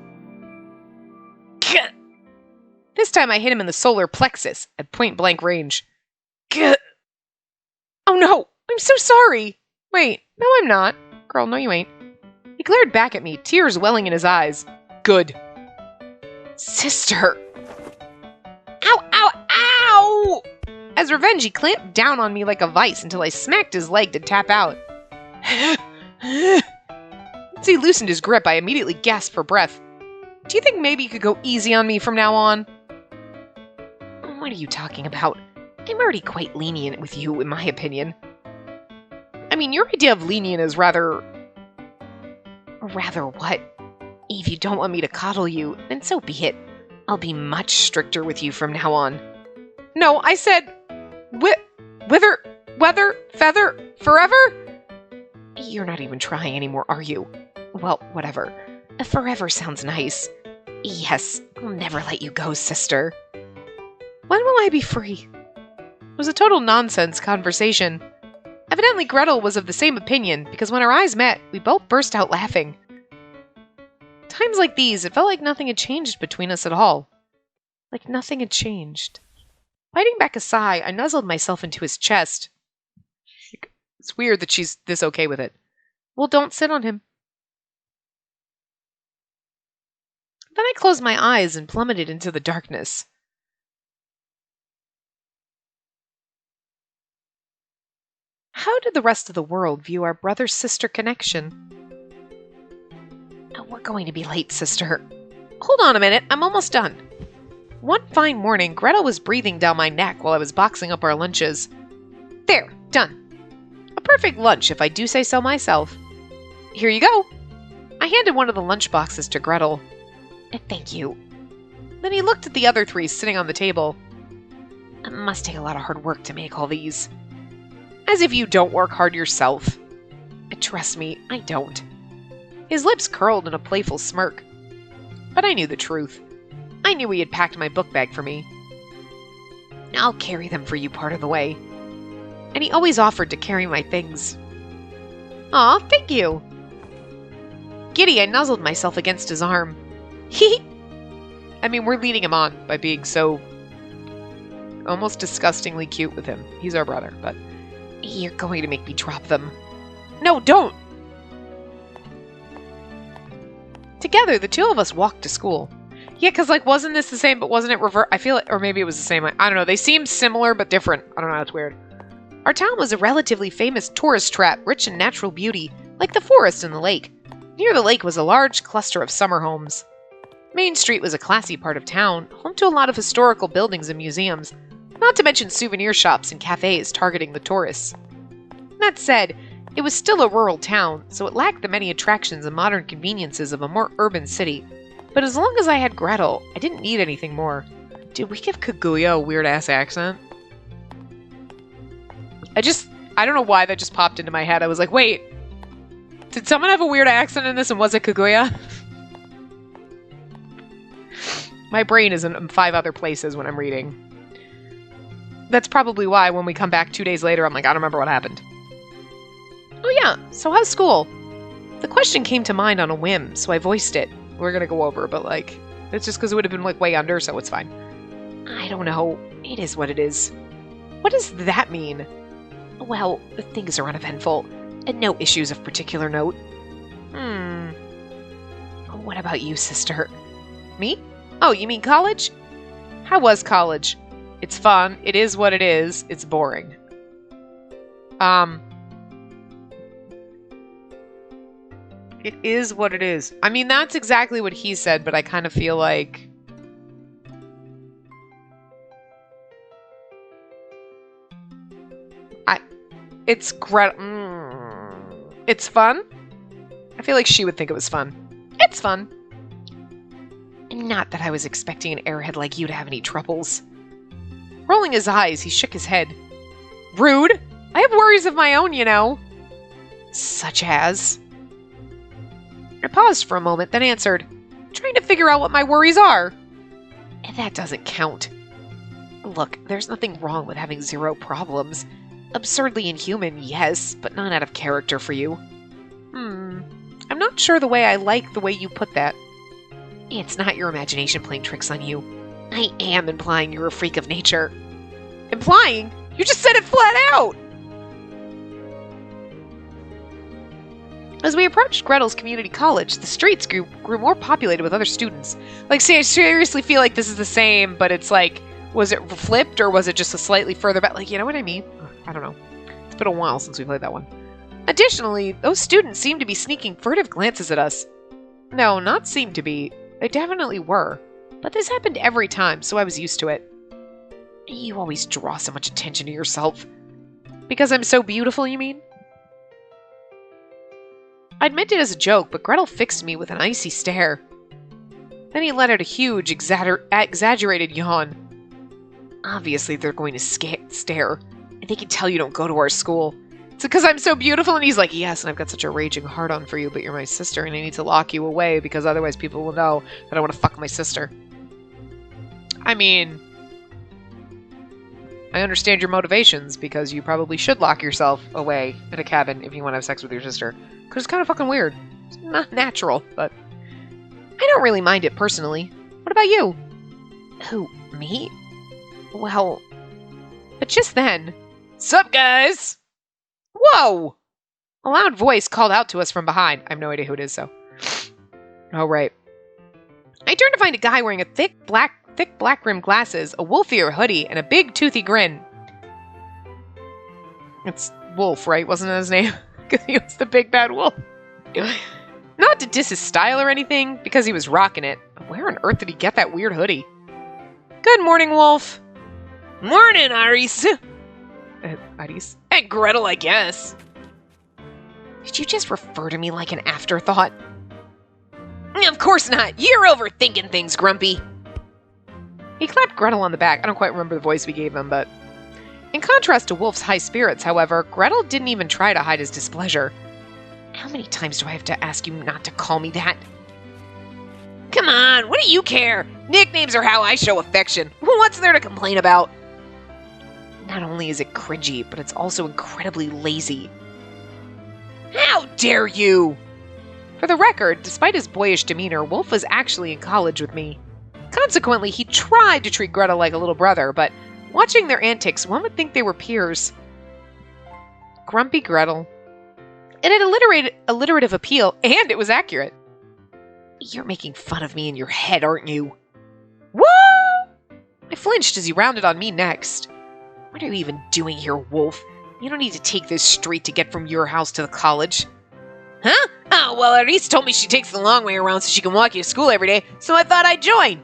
This time I hit him in the solar plexus at point-blank range. Oh no, I'm so sorry. Wait, no I'm not. Girl, no you ain't. He glared back at me, tears welling in his eyes. Good. Sister. Ow, ow, ow! As revenge, he clamped down on me like a vice until I smacked his leg to tap out. As he loosened his grip, I immediately gasped for breath. Do you think maybe you could go easy on me from now on? What are you talking about? I'm already quite lenient with you, in my opinion. I mean, your idea of lenient is rather... Rather what? If you don't want me to coddle you, then so be it. I'll be much stricter with you from now on. No, I said... wither, weather, feather, forever? You're not even trying anymore, are you? Well, whatever. Forever sounds nice. Yes, I'll never let you go, sister. When will I be free? It was a total nonsense conversation. Evidently Gretel was of the same opinion, because when our eyes met, we both burst out laughing. Times like these, it felt like nothing had changed between us at all. Like nothing had changed. Fighting back a sigh, I nuzzled myself into his chest. It's weird that she's this okay with it. Well, don't sit on him. Then I closed my eyes and plummeted into the darkness. How did the rest of the world view our brother-sister connection? Oh, we're going to be late, sister. Hold on a minute, I'm almost done. One fine morning, Gretel was breathing down my neck while I was boxing up our lunches. There, done. A perfect lunch, if I do say so myself. Here you go. I handed one of the lunch boxes to Gretel. Thank you. Then he looked at the other three sitting on the table. It must take a lot of hard work to make all these. As if you don't work hard yourself. Trust me, I don't. His lips curled in a playful smirk. But I knew the truth. I knew he had packed my book bag for me. I'll carry them for you part of the way. And he always offered to carry my things. Aw, thank you. Giddy, I nuzzled myself against his arm. I mean, we're leading him on by being so almost disgustingly cute with him. He's our brother, but you're going to make me drop them. No, don't! Together, the two of us walked to school. Yeah, because, like, wasn't this the same, but wasn't it reverse? I feel it, or maybe it was the same. I don't know. They seemed similar, but different. I don't know. It's weird. Our town was a relatively famous tourist trap, rich in natural beauty, like the forest and the lake. Near the lake was a large cluster of summer homes. Main Street was a classy part of town, home to a lot of historical buildings and museums, not to mention souvenir shops and cafes targeting the tourists. That said, it was still a rural town, so it lacked the many attractions and modern conveniences of a more urban city. But as long as I had Gretel, I didn't need anything more. Did we give Kaguya a weird-ass accent? I don't know why that just popped into my head. I was like, wait, did someone have a weird accent in this and was it Kaguya? My brain is in 5 other places when I'm reading. That's probably why when we come back 2 days later, I'm like, I don't remember what happened. Oh yeah, so how's school? The question came to mind on a whim, so I voiced it. We're gonna go over, but like, it's just because it would have been like way under, so it's fine. I don't know. It is what it is. What does that mean? Well, things are uneventful, and no issues of particular note. What about you, sister? Me? Oh, you mean college? How was college? It's fun. It is what it is. It's boring. It is what it is. I mean, that's exactly what he said, but I kind of feel like... It's It's fun. I feel like she would think it was fun. It's fun. Not that I was expecting an airhead like you to have any troubles. Rolling his eyes, he shook his head. Rude. I have worries of my own, you know. Such as... I paused for a moment, then answered, trying to figure out what my worries are. And that doesn't count. Look, there's nothing wrong with having zero problems. Absurdly inhuman, yes, but not out of character for you. I'm not sure I like the way you put that. It's not your imagination playing tricks on you. I am implying you're a freak of nature. Implying? You just said it flat out! As we approached Gretel's community college, the streets grew more populated with other students. Like, see, I seriously feel like this is the same, but it's like, was it flipped or was it just a slightly further back? Like, you know what I mean? I don't know. It's been a while since we played that one. Additionally, those students seemed to be sneaking furtive glances at us. No, not seemed to be. They definitely were. But this happened every time, so I was used to it. You always draw so much attention to yourself. Because I'm so beautiful, you mean? I'd meant it as a joke, but Gretel fixed me with an icy stare. Then he let out a huge, exaggerated yawn. Obviously, they're going to stare. And they can tell you don't go to our school. It's because I'm so beautiful, and he's like, yes, and I've got such a raging heart-on for you, but you're my sister, and I need to lock you away, because otherwise people will know that I want to fuck my sister. I mean, I understand your motivations, because you probably should lock yourself away in a cabin if you want to have sex with your sister. Because it's kind of fucking weird. It's not natural, but I don't really mind it personally. What about you? Who, me? Well, but just then, sup guys? Whoa! A loud voice called out to us from behind. I have no idea who it is, so. Oh, right. I turned to find a guy wearing a thick black rimmed glasses, a wolf-ear hoodie, and a big toothy grin. It's Wolf, right? Wasn't that his name? Because he was the big bad wolf. Not to diss his style or anything, because he was rocking it. But where on earth did he get that weird hoodie? Good morning, Wolf. Morning, Ardis. Ardis? And Gretel, I guess. Did you just refer to me like an afterthought? Of course not. You're overthinking things, Grumpy. He clapped Gretel on the back. I don't quite remember the voice we gave him, but... In contrast to Wolf's high spirits, however, Gretel didn't even try to hide his displeasure. How many times do I have to ask you not to call me that? Come on, what do you care? Nicknames are how I show affection. What's there to complain about? Not only is it cringy, but it's also incredibly lazy. How dare you! For the record, despite his boyish demeanor, Wolf was actually in college with me. Consequently, he tried to treat Gretel like a little brother, but watching their antics, one would think they were peers. Grumpy Gretel. It had alliterative appeal, and it was accurate. You're making fun of me in your head, aren't you? What? I flinched as he rounded on me next. What are you even doing here, Wolf? You don't need to take this street to get from your house to the college. Huh? Oh, well, Ardis told me she takes the long way around so she can walk you to school every day, so I thought I'd join.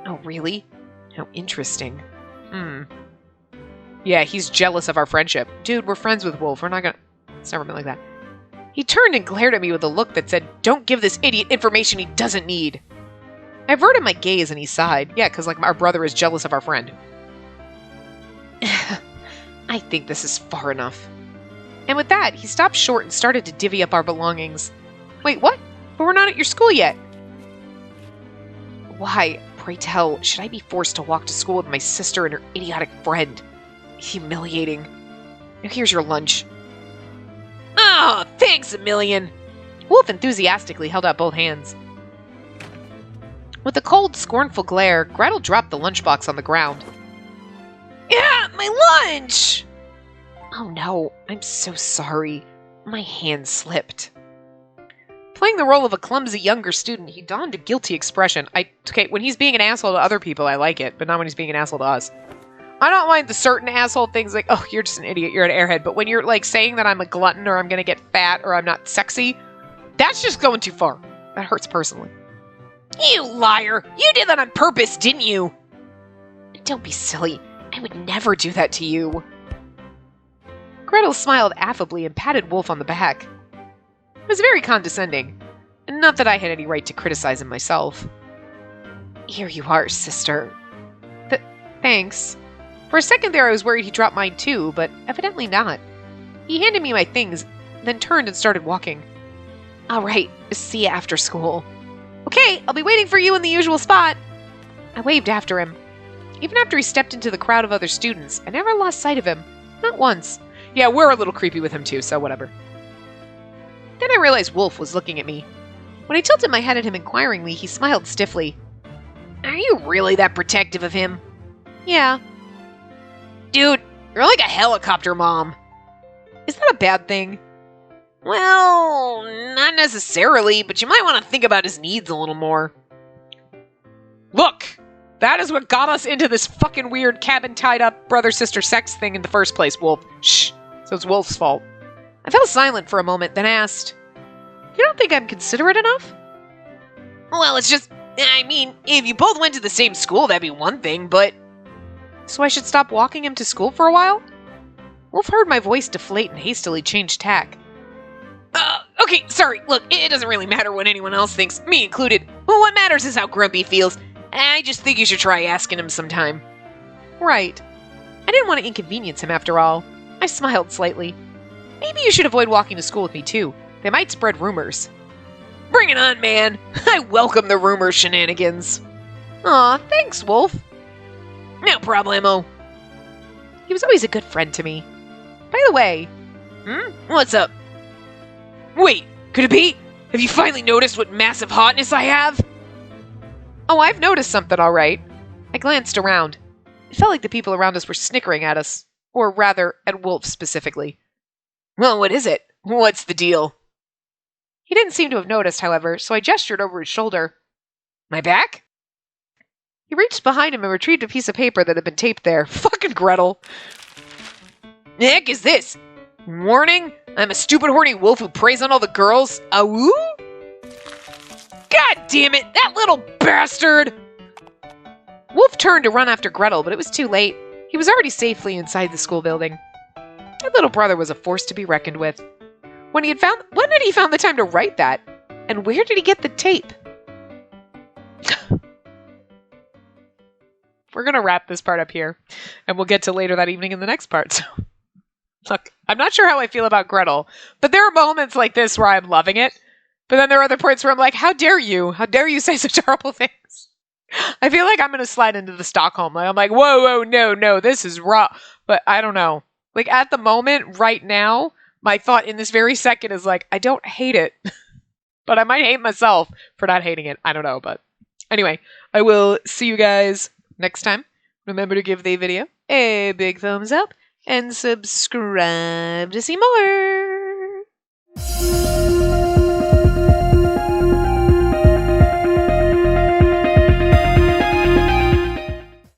Oh, really? How interesting. Yeah, he's jealous of our friendship. Dude, we're friends with Wolf. We're not gonna... It's never been like that. He turned and glared at me with a look that said, don't give this idiot information he doesn't need. I averted my gaze and he sighed. Yeah, because, like, our brother is jealous of our friend. I think this is far enough. And with that, he stopped short and started to divvy up our belongings. Wait, what? But we're not at your school yet. Why, pray tell, should I be forced to walk to school with my sister and her idiotic friend? Humiliating. Now here's your lunch. Oh, thanks a million. Wolf enthusiastically held out both hands. With a cold, scornful glare, Gretel dropped the lunchbox on the ground. Yeah, my lunch! Oh no, I'm so sorry. My hand slipped. Playing the role of a clumsy younger student, he donned a guilty expression. Okay, when he's being an asshole to other people, I like it, but not when he's being an asshole to us. I don't mind the certain asshole things like, oh, you're just an idiot, you're an airhead, but when you're, like, saying that I'm a glutton or I'm gonna get fat or I'm not sexy, That's just going too far. That hurts personally. You liar! You did that on purpose, didn't you? Don't be silly. I would never do that to you. Gretel smiled affably and patted Wolf on the back. It was very condescending. Not that I had any right to criticize him myself. Here you are, sister. Thanks. For a second there I was worried he dropped mine too, but evidently not. He handed me my things, then turned and started walking. All right, see you after school. Okay, I'll be waiting for you in the usual spot. I waved after him. Even after he stepped into the crowd of other students, I never lost sight of him. Not once. Yeah, we're a little creepy with him too, so whatever. Then I realized Wolf was looking at me. When I tilted my head at him inquiringly, he smiled stiffly. Are you really that protective of him? Yeah. Dude, you're like a helicopter mom. Is that a bad thing? Well, not necessarily, but you might want to think about his needs a little more. Look! That is what got us into this fucking weird cabin tied up brother-sister sex thing in the first place, Wolf. Shh. So it's Wolf's fault. I fell silent for a moment, then asked, You don't think I'm considerate enough? Well, it's just, I mean, if you both went to the same school, that'd be one thing, but... So I should stop walking him to school for a while? Wolf heard my voice deflate and hastily changed tack. Okay, sorry, look, it doesn't really matter what anyone else thinks, me included. Well, what matters is how Grumpy feels. I just think you should try asking him sometime. Right. I didn't want to inconvenience him after all. I smiled slightly. Maybe you should avoid walking to school with me too. They might spread rumors. Bring it on, man. I welcome the rumor shenanigans. Aw, thanks, Wolf. No problemo. He was always a good friend to me. By the way... What's up? Wait, could it be? Have you finally noticed what massive hotness I have? Oh, I've noticed something, all right. I glanced around. It felt like the people around us were snickering at us. Or rather, at Wolf specifically. Well, what is it? What's the deal? He didn't seem to have noticed, however, so I gestured over his shoulder. My back? He reached behind him and retrieved a piece of paper that had been taped there. Fucking Gretel. The heck is this? Warning, I'm a stupid horny wolf who preys on all the girls. Awoo? God damn it, that little bastard! Wolf turned to run after Gretel, but it was too late. He was already safely inside the school building. That little brother was a force to be reckoned with. When had he found the time to write that? And where did he get the tape? We're going to wrap this part up here, and we'll get to later that evening in the next part. So, look, I'm not sure how I feel about Gretel, but there are moments like this where I'm loving it. But then there are other points where I'm like, how dare you? How dare you say such horrible things? I feel like I'm going to slide into the Stockholm. Like, I'm like, whoa, no, this is raw. But I don't know. Like, at the moment, right now, my thought in this very second is like, I don't hate it. But I might hate myself for not hating it. I don't know. But anyway, I will see you guys next time. Remember to give the video a big thumbs up and subscribe to see more.